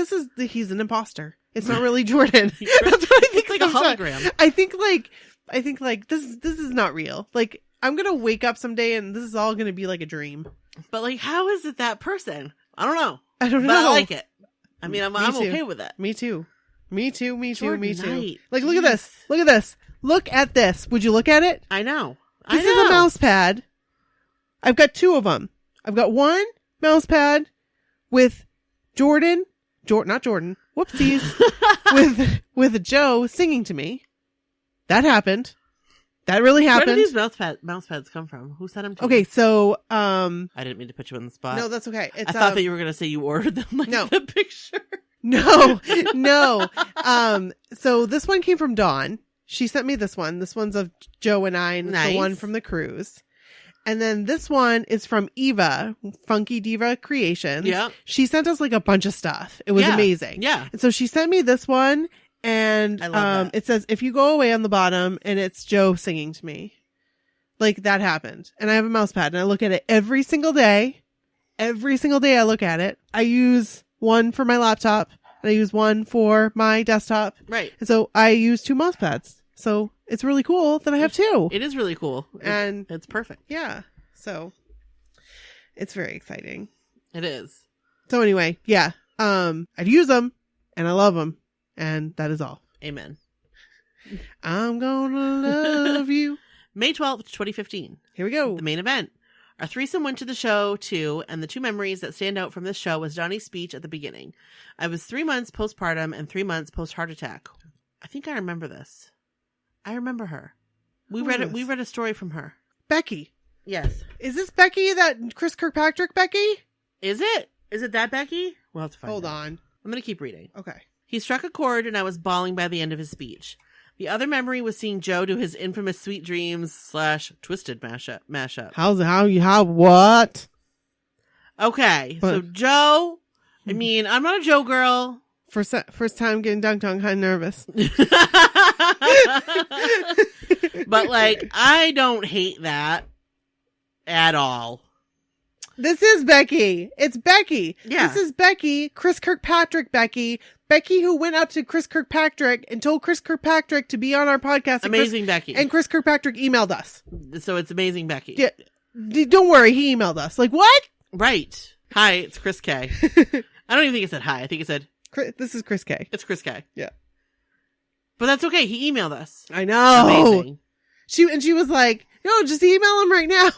he's an imposter. It's not really Jordan. That's what I think. It's like a hologram. I think this is not real. Like, I'm going to wake up someday and this is all going to be like a dream. But like, how is it that person? I don't know. But I like it. I mean, I'm too. okay with it. Me too. Jordan Me too. Knight. Like, look at this. Look at this. Would you look at it? I know. This is a mouse pad. I've got 2 of them. I've got one mouse pad with not Jordan. Whoopsies. with Joe singing to me. That happened. That really happened. Where did these mouse pads come from? Who sent them to you? Okay, so I didn't mean to put you on the spot. no, that's okay. I thought that you were going to say you ordered them like No. the picture. No. So this one came from Dawn. She sent me this one. This one's of Joe and I, and it's the one from the cruise. And then this one is from Eva, Funky Diva Creations. Yeah. She sent us like a bunch of stuff. It was amazing. Yeah. And so she sent me this one, and I love that. it says, "If you go away" on the bottom, and it's Joe singing to me. Like, that happened. And I have a mouse pad, and I look at it every single day. Every single day I look at it. I use one for my laptop, and I use one for my desktop. Right. And so I use 2 mouse pads. So it's really cool that I have two. It is really cool. And it's perfect. yeah, so it's very exciting. It is. So anyway, yeah, I'd use them and I love them, and that is all. Amen. I'm gonna love you. May 12th, 2015. Here we go. The main event. Our threesome went to the show too, and the two memories that stand out from this show was Donnie's speech at the beginning. I was 3 months postpartum and 3 months post-heart attack. I think I remember this. I remember her. We read a story from her. Becky. Yes. Is this Becky, that Chris Kirkpatrick Becky? Is it? Is it that Becky? We'll have to find Hold out. on. I'm going to keep reading. Okay. He struck a chord and I was bawling by the end of his speech. The other memory was seeing Joe do his infamous Sweet Dreams / Twisted mashup. What? Okay. But- so Joe, I mean, I'm not a Joe girl. First time getting dunked on, kind of nervous. But like, I don't hate that at all. This is Becky. It's Becky. Yeah. This is Becky, Chris Kirkpatrick Becky. Becky who went up to Chris Kirkpatrick and told Chris Kirkpatrick to be on our podcast. Amazing Becky. And Chris Kirkpatrick emailed us. So it's Amazing Becky. Yeah. Don't worry, he emailed us. Like, what? Right. Hi, it's Chris K. I don't even think it said hi. I think it said... This is Chris K. It's Chris K. Yeah. But that's okay. He emailed us. I know. Amazing. She was like, no, just email him right now.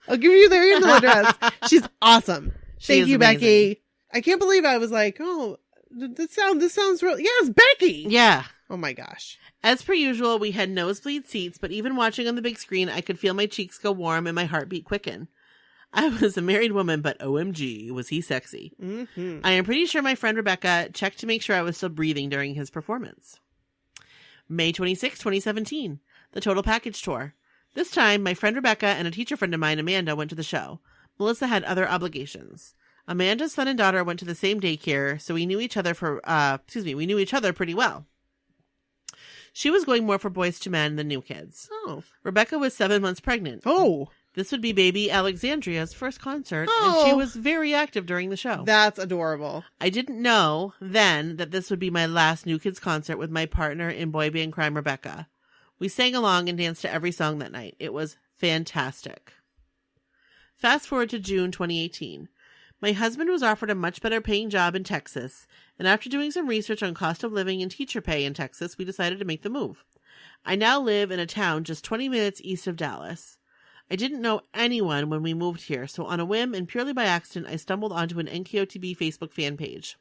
I'll give you their email address. She's awesome. Thank you, amazing. Becky. I can't believe I was like, oh, this sounds real. Yes, Becky. Yeah. Oh my gosh. As per usual, we had nosebleed seats, but even watching on the big screen, I could feel my cheeks go warm and my heartbeat quicken. I was a married woman, but OMG, was he sexy. Mm-hmm. I am pretty sure my friend Rebecca checked to make sure I was still breathing during his performance. May 26, 2017. The Total Package Tour. This time, my friend Rebecca and a teacher friend of mine, Amanda, went to the show. Melissa had other obligations. Amanda's son and daughter went to the same daycare, so we knew each other pretty well. She was going more for boys to men than new kids. Oh. Rebecca was 7 months pregnant. Oh. This would be baby Alexandria's first concert, Oh. and she was very active during the show. That's adorable. I didn't know then that this would be my last New Kids concert with my partner in boy band crime, Rebecca. We sang along and danced to every song that night. It was fantastic. Fast forward to June 2018. My husband was offered a much better paying job in Texas, and after doing some research on cost of living and teacher pay in Texas, we decided to make the move. I now live in a town just 20 minutes east of Dallas. I didn't know anyone when we moved here, so on a whim and purely by accident, I stumbled onto an NKOTB Facebook fan page.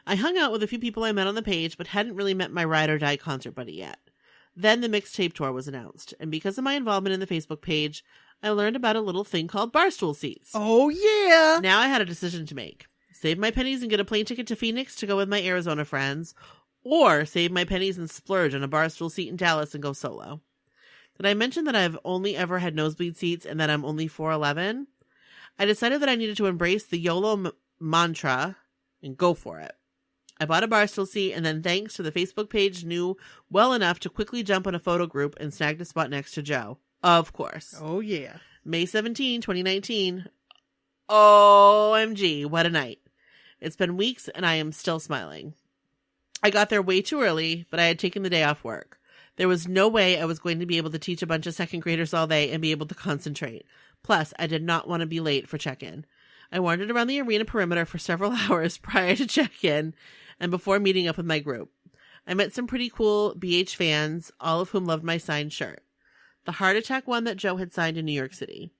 I hung out with a few people I met on the page, but hadn't really met my ride or die concert buddy yet. Then the Mixtape Tour was announced, and because of my involvement in the Facebook page, I learned about a little thing called barstool seats. Oh, yeah. Now I had a decision to make. Save my pennies and get a plane ticket to Phoenix to go with my Arizona friends, or save my pennies and splurge on a barstool seat in Dallas and go solo. Did I mention that I've only ever had nosebleed seats and that I'm only 4'11"? I decided that I needed to embrace the YOLO mantra and go for it. I bought a barstool seat and then, thanks to the Facebook page, knew well enough to quickly jump on a photo group and snagged a spot next to Joe. Of course. Oh, yeah. May 17, 2019. OMG, what a night. It's been weeks and I am still smiling. I got there way too early, but I had taken the day off work. There was no way I was going to be able to teach a bunch of second graders all day and be able to concentrate. Plus, I did not want to be late for check-in. I wandered around the arena perimeter for several hours prior to check-in and before meeting up with my group. I met some pretty cool BH fans, all of whom loved my signed shirt. The heart attack one that Joe had signed in New York City.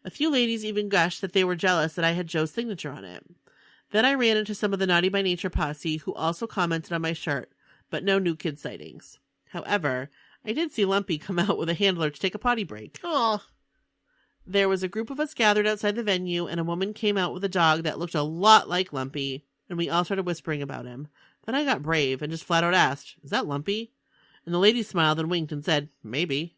A few ladies even gushed that they were jealous that I had Joe's signature on it. Then I ran into some of the Naughty by Nature posse who also commented on my shirt, but no new kid sightings. However, I did see Lumpy come out with a handler to take a potty break. Aw. There was a group of us gathered outside the venue, and a woman came out with a dog that looked a lot like Lumpy, and we all started whispering about him. Then I got brave and just flat out asked, "Is that Lumpy?" And the lady smiled and winked and said, "Maybe,"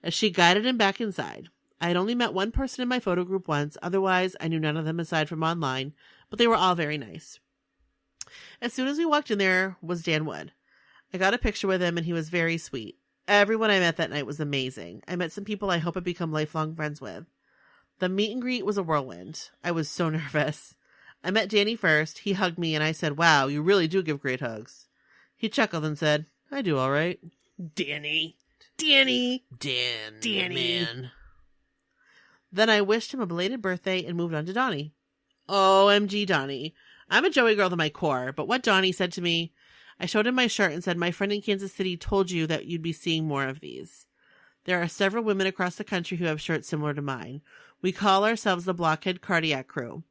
as she guided him back inside. I had only met one person in my photo group once, otherwise I knew none of them aside from online, but they were all very nice. As soon as we walked in, there was Dan Wood. I got a picture with him and he was very sweet. Everyone I met that night was amazing. I met some people I hope I become lifelong friends with. The meet and greet was a whirlwind. I was so nervous. I met Danny first. He hugged me and I said, "Wow, you really do give great hugs." He chuckled and said, "I do all right." Danny. Danny, Danny. man. Then I wished him a belated birthday and moved on to Donnie. OMG, Donnie. I'm a Joey girl to my core, but what Donnie said to me, I showed him my shirt and said, my friend in Kansas City told you that you'd be seeing more of these. There are several women across the country who have shirts similar to mine. We call ourselves the Blockhead Cardiac Crew.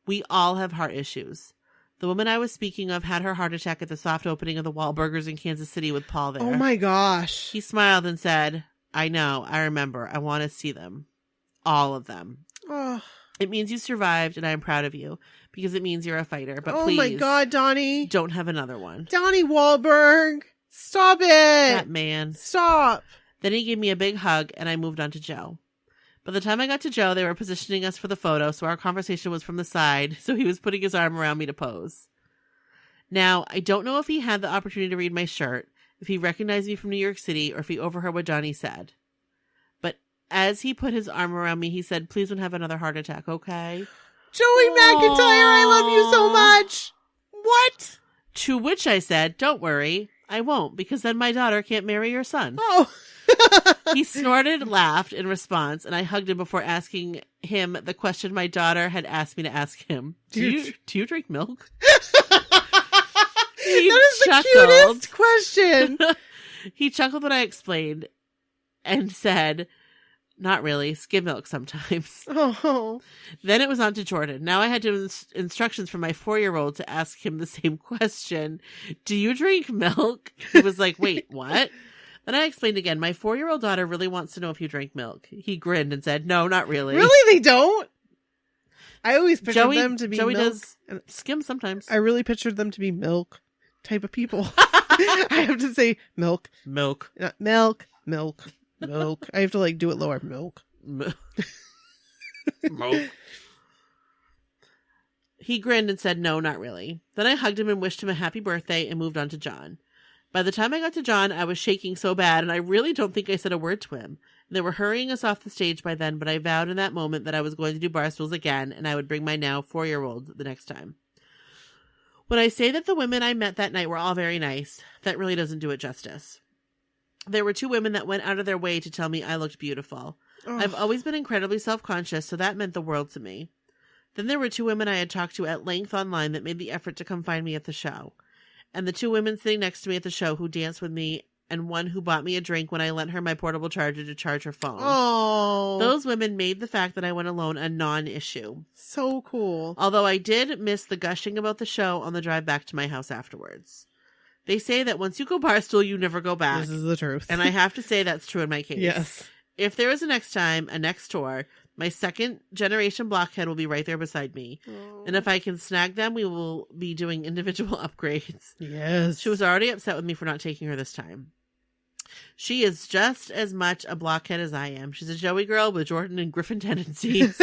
We all have heart issues. The woman I was speaking of had her heart attack at the soft opening of the Wahlburgers in Kansas City with Paul there. Oh my gosh. He smiled and said, I know, I remember. I want to see them. All of them. Oh, It means you survived, and I am proud of you, because it means you're a fighter. But please, my God, Donnie. don't have another one. Donnie Wahlberg. Stop it. That man. Stop. Then he gave me a big hug, and I moved on to Joe. By the time I got to Joe, they were positioning us for the photo, so our conversation was from the side, so he was putting his arm around me to pose. Now, I don't know if he had the opportunity to read my shirt, if he recognized me from New York City, or if he overheard what Donnie said. But as he put his arm around me, he said, please don't have another heart attack, okay? Joey McIntyre, I love you so much. What? To which I said, don't worry, I won't, because then my daughter can't marry your son. Oh. He snorted and laughed in response, and I hugged him before asking him the question my daughter had asked me to ask him. Do you drink milk? That is the cutest question. He chuckled when I explained and said, not really, skim milk sometimes. Oh. Then it was on to Jordan. Now I had instructions from my 4-year-old to ask him the same question. Do you drink milk? He was like, wait, what? Then I explained again, my 4-year-old daughter really wants to know if you drink milk. He grinned and said, no, not really. Really, they don't? I always pictured them to be Joey milk. does skim sometimes. I really pictured them to be milk type of people. I have to say milk. Milk. Not milk. Milk. Milk. I have to do it lower. Milk. Milk. He grinned and said, no, not really. Then I hugged him and wished him a happy birthday and moved on to John. By the time I got to John, I was shaking so bad, and I really don't think I said a word to him. They were hurrying us off the stage by then, but I vowed in that moment that I was going to do Barstools again, and I would bring my now 4-year-old the next time. When I say that the women I met that night were all very nice, that really doesn't do it justice. There were 2 women that went out of their way to tell me I looked beautiful. Oh. I've always been incredibly self-conscious, so that meant the world to me. Then there were 2 women I had talked to at length online that made the effort to come find me at the show. And the 2 women sitting next to me at the show who danced with me, and one who bought me a drink when I lent her my portable charger to charge her phone. Oh. Those women made the fact that I went alone a non-issue. So cool. Although I did miss the gushing about the show on the drive back to my house afterwards. They say that once you go Barstool, you never go back. This is the truth. And I have to say that's true in my case. Yes. If there is a next time, a next tour, my second generation blockhead will be right there beside me. Oh. And if I can snag them, we will be doing individual upgrades. Yes. She was already upset with me for not taking her this time. She is just as much a blockhead as I am. She's a Joey girl with Jordan and Griffin tendencies.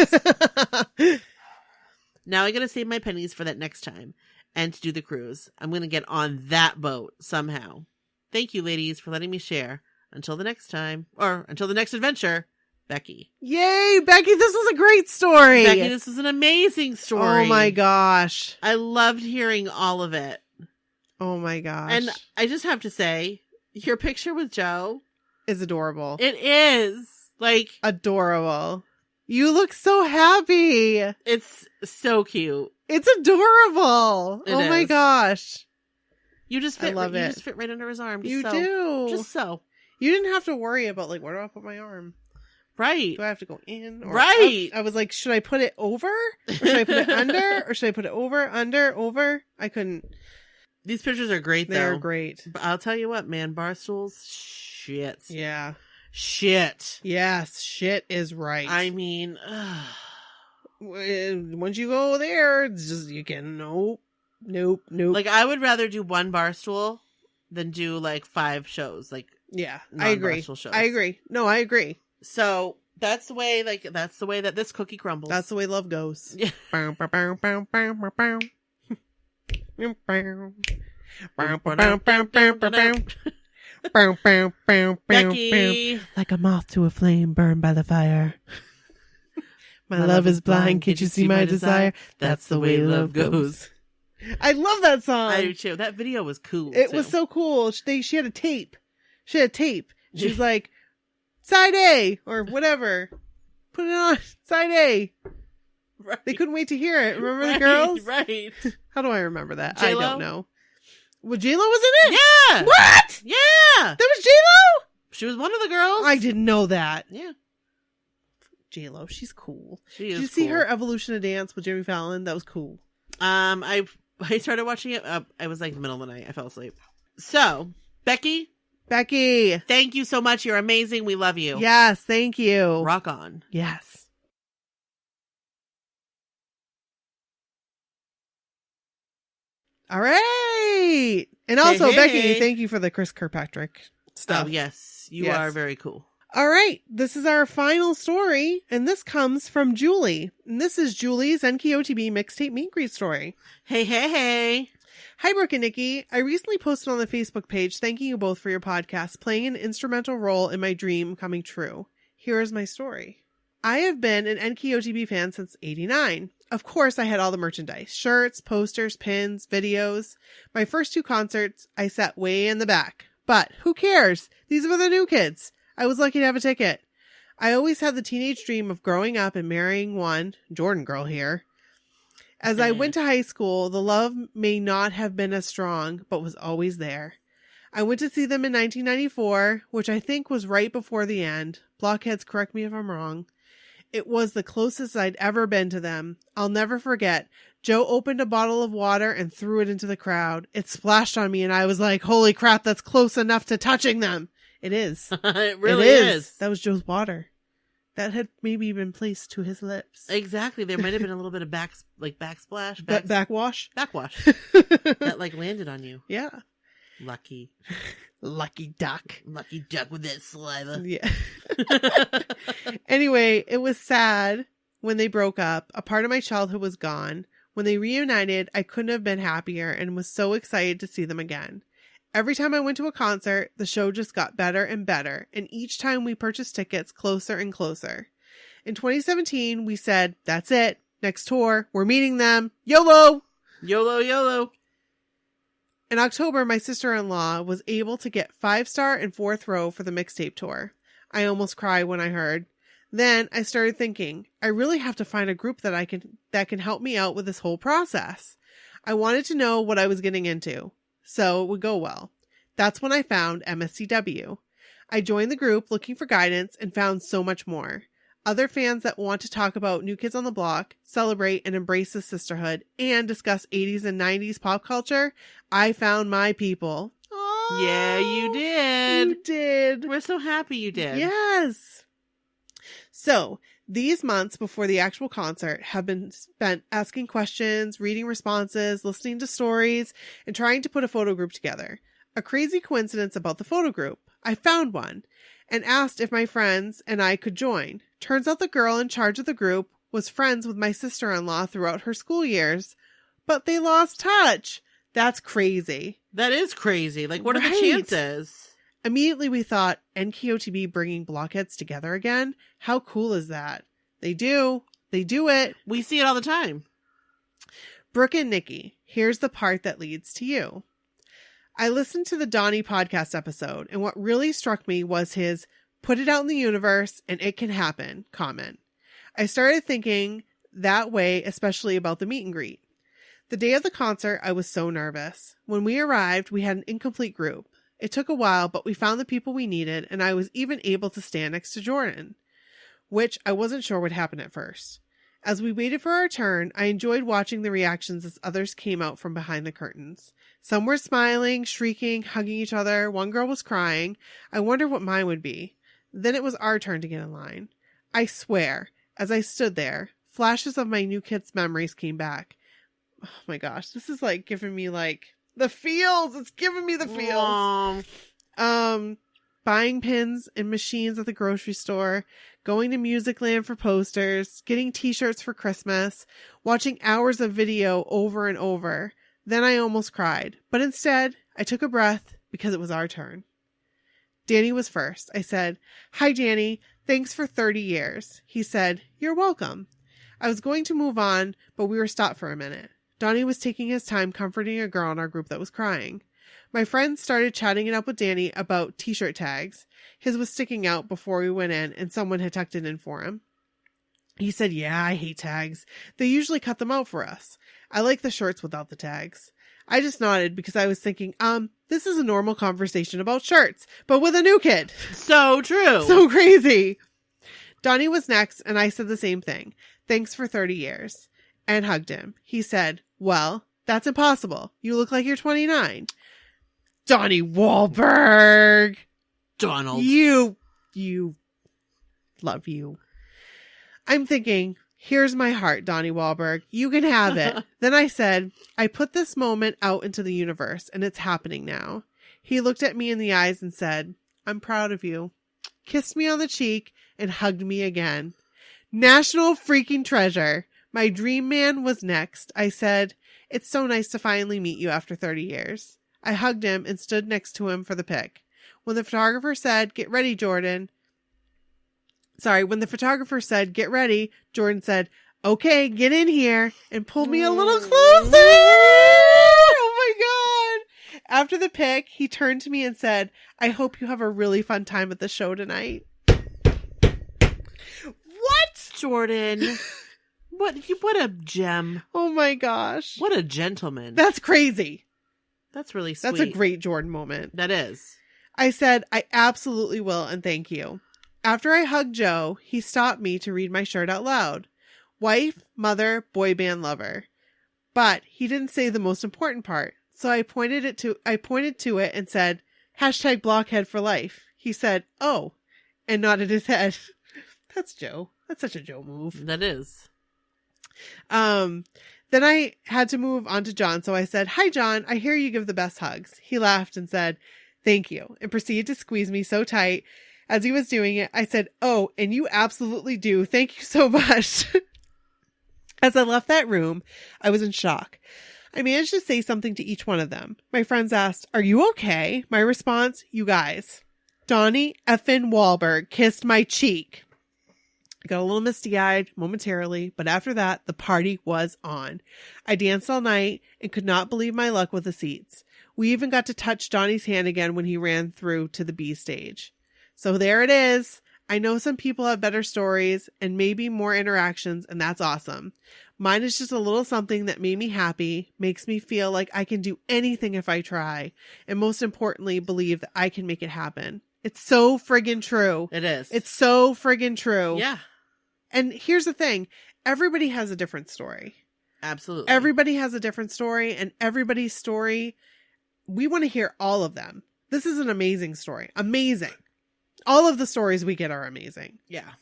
Now I gotta save my pennies for that next time. And to do the cruise. I'm gonna get on that boat somehow. Thank you, ladies, for letting me share. Until the next time. Or until the next adventure. Becky. Yay, Becky, this was a great story. Becky, this was an amazing story. Oh my gosh. I loved hearing all of it. Oh my gosh. And I just have to say, your picture with Joe is adorable. It is. Adorable. You look so happy. It's so cute. It's adorable. It my is. gosh. You just fit. I love it. You just fit right under his arm. You do. Just so. You didn't have to worry about where do I put my arm? Right. Do I have to go in? Or right. I was like, should I put it over? Or should I put it under? Or should I put it over, under, over? I couldn't. These pictures are great, though. They're great. But I'll tell you what, man. Barstools, shit. Yeah. Shit. Yes, shit is right. I mean, once you go there, it's just, you can, nope. I would rather do one Barstool than do 5 shows. Yeah, I agree. Shows. I agree. No, I agree. So that's the way, that's the way that this cookie crumbles. That's the way love goes. Yeah. Becky. Like a moth to a flame burned by the fire. My love is blind. Can't you see my desire? That's the way love goes. I love that song. I do too. That video was cool. It was so cool. She had a tape. She had tape. She's like, side A or whatever. Put it on side A. Right. They couldn't wait to hear it. Remember the girls? Right. How do I remember that? J-Lo? I don't know. Well, J-Lo was in it? Yeah. What? Yeah. That was J-Lo? She was one of the girls. I didn't know that. Yeah. J-Lo, she's cool. She is Did you see cool. her Evolution of Dance with Jimmy Fallon? That was cool. I started watching it. I was like the middle of the night. I fell asleep. So, Becky, thank you so much. You're amazing. We love you. Yes, thank you. Rock on. Yes. All right. And also, Hey. Becky, thank you for the Chris Kirkpatrick stuff. Oh, yes. You Yes. are very cool. All right. This is our final story, and this comes from Julie. And this is Julie's NKOTB mixtape meet and greet story. Hey. Hi, Brooke and Nikki. I recently posted on the Facebook page thanking you both for your podcast, playing an instrumental role in my dream coming true. Here is my story. I have been an NKOTB fan since '89. Of course, I had all the merchandise, shirts, posters, pins, videos. My first 2 concerts, I sat way in the back. But who cares? These were the new kids. I was lucky to have a ticket. I always had the teenage dream of growing up and marrying one, Jordan girl here. As I went to high school, the love may not have been as strong, but was always there. I went to see them in 1994, which I think was right before the end. Blockheads, correct me if I'm wrong. It was the closest I'd ever been to them. I'll never forget. Joe opened a bottle of water and threw it into the crowd. It splashed on me and I was like, holy crap, that's close enough to touching them. It is. It really It is. That was Joe's water. That had maybe been placed to his lips. Exactly. There might have been a little bit of backsplash. Backwash? Backwash. That landed on you. Yeah. Lucky. Lucky duck. Lucky duck with that saliva. Yeah. Anyway, it was sad when they broke up. A part of my childhood was gone. When they reunited, I couldn't have been happier and was so excited to see them again. Every time I went to a concert, the show just got better and better, and each time we purchased tickets closer and closer. In 2017, we said, that's it. Next tour, we're meeting them. YOLO! YOLO. In October, my sister-in-law was able to get 5-star and 4th row for the Mixtape Tour. I almost cried when I heard. Then I started thinking, I really have to find a group that can help me out with this whole process. I wanted to know what I was getting into, so it would go well. That's when I found MSCW. I joined the group looking for guidance and found so much more. Other fans that want to talk about New Kids on the Block, celebrate and embrace the sisterhood, and discuss 80s and 90s pop culture. I found my people. Oh, Yeah, you did. You did. We're so happy you did. Yes. So, these months before the actual concert have been spent asking questions, reading responses, listening to stories, and trying to put a photo group together. A crazy coincidence about the photo group. I found one and asked if my friends and I could join. Turns out the girl in charge of the group was friends with my sister-in-law throughout her school years, but they lost touch. That's crazy. That is crazy. What are the Right. chances? Immediately we thought, NKOTB bringing blockheads together again? How cool is that? They do. They do it. We see it all the time. Brooke and Nikki, here's the part that leads to you. I listened to the Donnie podcast episode, and what really struck me was his put it out in the universe and it can happen comment. I started thinking that way, especially about the meet and greet. The day of the concert, I was so nervous. When we arrived, we had an incomplete group. It took a while, but we found the people we needed, and I was even able to stand next to Jordan, which I wasn't sure would happen at first. As we waited for our turn, I enjoyed watching the reactions as others came out from behind the curtains. Some were smiling, shrieking, hugging each other. One girl was crying. I wondered what mine would be. Then it was our turn to get in line. I swear, as I stood there, flashes of my New Kids memories came back. Oh my gosh, this is giving me the feels. It's giving me the feels. Buying pins and machines at the grocery store, going to Musicland for posters, getting t-shirts for Christmas, watching hours of video over and over. Then I almost cried, but instead I took a breath because it was our turn. Danny was first. I said, "Hi, Danny. Thanks for 30 years. He said, "You're welcome." I was going to move on, but we were stopped for a minute. Donnie was taking his time comforting a girl in our group that was crying. My friend started chatting it up with Danny about t-shirt tags. His was sticking out before we went in and someone had tucked it in for him. He said, yeah, I hate tags. They usually cut them out for us. I like the shirts without the tags. I just nodded because I was thinking, this is a normal conversation about shirts, but with a new kid. So true. So crazy. Donnie was next, and I said the same thing. Thanks for 30 years. And hugged him. He said, well, that's impossible. You look like you're 29. Donnie Wahlberg. Donald. You love you. I'm thinking, here's my heart, Donnie Wahlberg. You can have it. Then I said, I put this moment out into the universe, and it's happening now. He looked at me in the eyes and said, I'm proud of you. Kissed me on the cheek and hugged me again. National freaking treasure. My dream man was next. I said, it's so nice to finally meet you after 30 years. I hugged him and stood next to him for the pic. When the photographer said, get ready, Jordan, Jordan said, okay, get in here, and pulled me a little closer. Oh my God. After the pic, he turned to me and said, I hope you have a really fun time at the show tonight. What? Jordan. What a gem. Oh my gosh. What a gentleman. That's crazy. That's really sweet. That's a great Jordan moment. That is. I said, I absolutely will, and thank you. After I hugged Joe, he stopped me to read my shirt out loud. Wife, mother, boy band lover. But he didn't say the most important part. So I pointed to it and said, #blockhead for life. He said, oh, and nodded his head. That's Joe. That's such a Joe move. That is. Then I had to move on to John. So I said, hi, John. I hear you give the best hugs. He laughed and said, thank you, and proceeded to squeeze me so tight. As he was doing it, I said, oh, and you absolutely do. Thank you so much. As I left that room, I was in shock. I managed to say something to each one of them. My friends asked, are you okay? My response, you guys. Donnie effing Wahlberg kissed my cheek. I got a little misty-eyed momentarily, but after that, the party was on. I danced all night and could not believe my luck with the seats. We even got to touch Donnie's hand again when he ran through to the B stage. So there it is. I know some people have better stories and maybe more interactions, and that's awesome. Mine is just a little something that made me happy, makes me feel like I can do anything if I try, and most importantly, believe that I can make it happen. It's so friggin' true. It is. It's so friggin' true. Yeah. And here's the thing. Everybody has a different story. Absolutely. Everybody has a different story, and everybody's story, we want to hear all of them. This is an amazing story. Amazing. All of the stories we get are amazing. Yeah.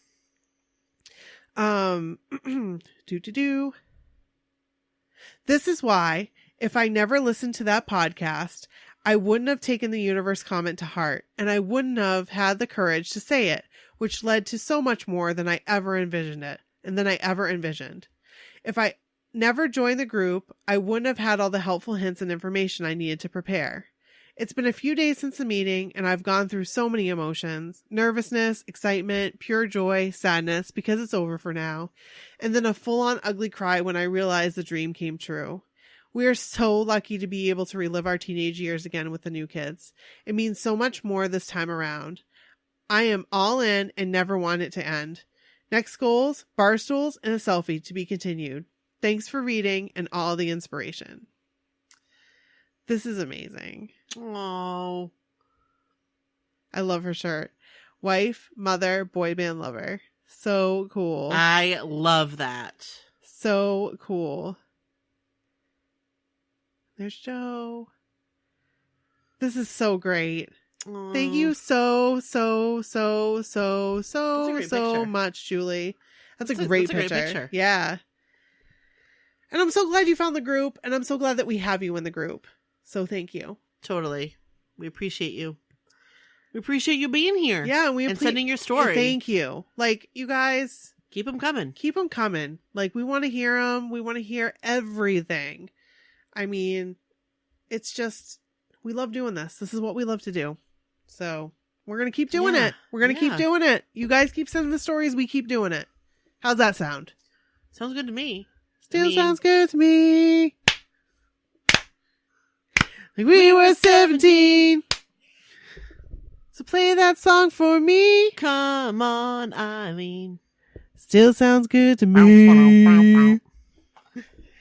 This is why, if I never listened to that podcast, I wouldn't have taken the universe comment to heart, and I wouldn't have had the courage to say it, which led to so much more than I ever envisioned. If I never joined the group, I wouldn't have had all the helpful hints and information I needed to prepare. It's been a few days since the meeting, and I've gone through so many emotions: nervousness, excitement, pure joy, sadness because it's over for now, and then a full-on ugly cry when I realized the dream came true. We are so lucky to be able to relive our teenage years again with the new kids. It means so much more this time around. I am all in and never want it to end. Next goals, bar stools, and a selfie to be continued. Thanks for reading and all the inspiration. This is amazing. Oh, I love her shirt. Wife, mother, boy band lover. So cool. I love that. So cool. There's Joe. This is so great. Aww. Thank you so picture. much, Julie. That's a great picture. Great picture. Yeah. And I'm so glad you found the group, and I'm so glad that we have you in the group. So thank you. Totally. We appreciate you. We appreciate you being here. Yeah, and sending your story. Thank you. Like, you guys, keep them coming. Keep them coming. Like, we want to hear them. We want to hear everything. I mean, it's just, we love doing this. This is what we love to do. So we're going to keep doing it. We're going to keep doing it. You guys keep sending the stories. We keep doing it. How's that sound? Sounds good to me. Still sounds good to me. like we were 17. So play that song for me. Come on, Eileen. Still sounds good to me.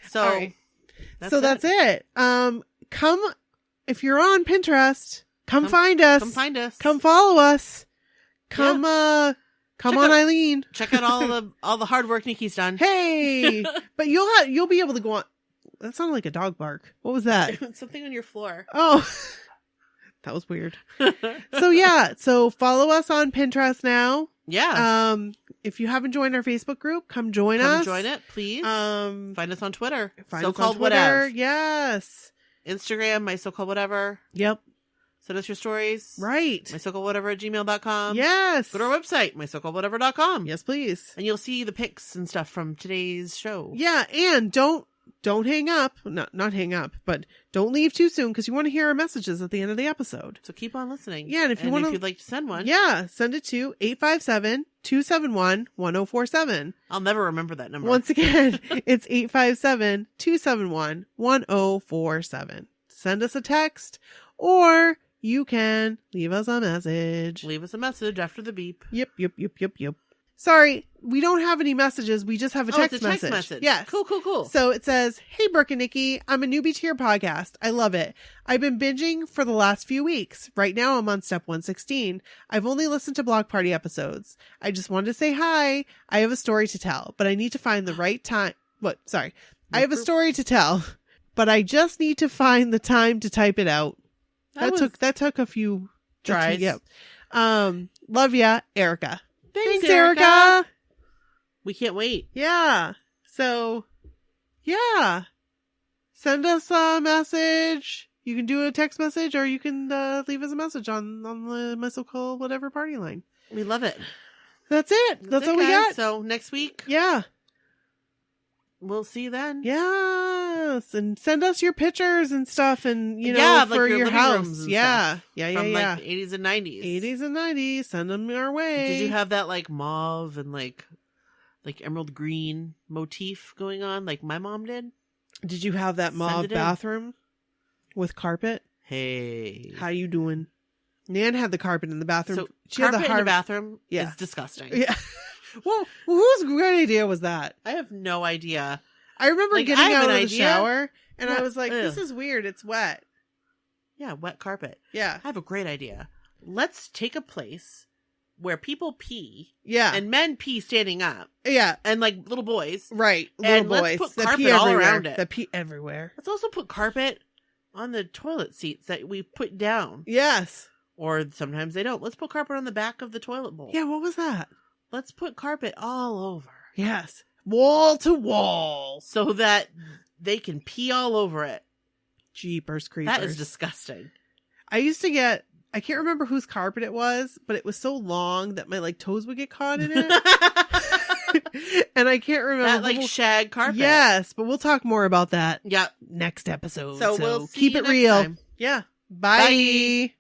So, All right. that's That's it. Come, if you're on Pinterest, come find us. Come find us. Come follow us. Come Check on, out- Eileen. Check out all the hard work Nikki's done. Hey, but you'll be able to go on. That sounded like a dog bark. What was that? Something on your floor. Oh, that was weird. So follow us on Pinterest now. Yeah. If you haven't joined our Facebook group, come join us. Join it, please. Find Find us on Twitter. us on So-called Twitter. whatever. Yes. Instagram, my so-called whatever. Yep. Send us your stories. Right. My so-called whatever at gmail.com. Yes. Go to our website, my so-called whatever.com. Yes, please. And you'll see the pics and stuff from today's show. Yeah, and don't hang up. Not hang up, but don't leave too soon because you want to hear our messages at the end of the episode. So keep on listening. Yeah, and if you'd like to send one. Yeah, send it to 857-271-1047. I'll never remember that number. Once again, it's 857-271-1047. Send us a text, or you can leave us a message. Leave us a message after the beep. Yep. Sorry, we don't have any messages. We just have a text it's a text message. message. Yes. Cool. So it says, "Hey, Brooke and Nikki, I'm a newbie to your podcast. I love it. I've been binging for the last few weeks. Right now, I'm on step 116. I've only listened to Block Party episodes. I just wanted to say hi. I have a story to tell, but I need to find the right time. I have a story to tell, but I just need to find the time to type it out. That took a few tries. Yep. Love ya, Erica." Thanks, Erica. We can't wait. Yeah. So, yeah. Send us a message. You can do a text message, or you can leave us a message on the my so-called whatever party line. We love it. That's it. That's all we guys. got. So next week, Yeah. we'll see you then. Yes. And send us your pictures and stuff, and Yeah, for like your your living house. rooms and Yeah. stuff. Yeah. From like the 80s and 90s. 80s and 90s. Send them our way. Did you have that like mauve and like emerald green motif going on like my mom did? Did you have that Send mauve it in. bathroom with carpet? Hey. How you doing? Nan had the carpet in the bathroom. So She had carpet in the hard- bathroom Yeah. is disgusting. Yeah. Well, whose great idea was that? I have no idea. I remember Like, getting I have out an of the idea. shower and I Yeah. was like, this Ugh. is weird. It's wet. Yeah, wet carpet. Yeah. I have a great idea. Let's take a place where people pee Yeah. and men pee standing up yeah. and like little boys. Right. And Little let's boys. put that carpet pee all everywhere. around it. That pee everywhere. Let's also put carpet on the toilet seats that we put down. Yes. Or sometimes they don't. Let's put carpet on the back of the toilet bowl. Yeah. What was that? Let's put carpet all over. Yes. Wall to wall. So that they can pee all over it. Jeepers creepers. That is disgusting. I used to get, I can't remember whose carpet it was, but it was so long that my like toes would get caught in it. And I can't remember. That like shag carpet. Yes, but we'll talk more about that Yep. next episode. So we'll see keep you it next real. time. Yeah. Bye. Bye.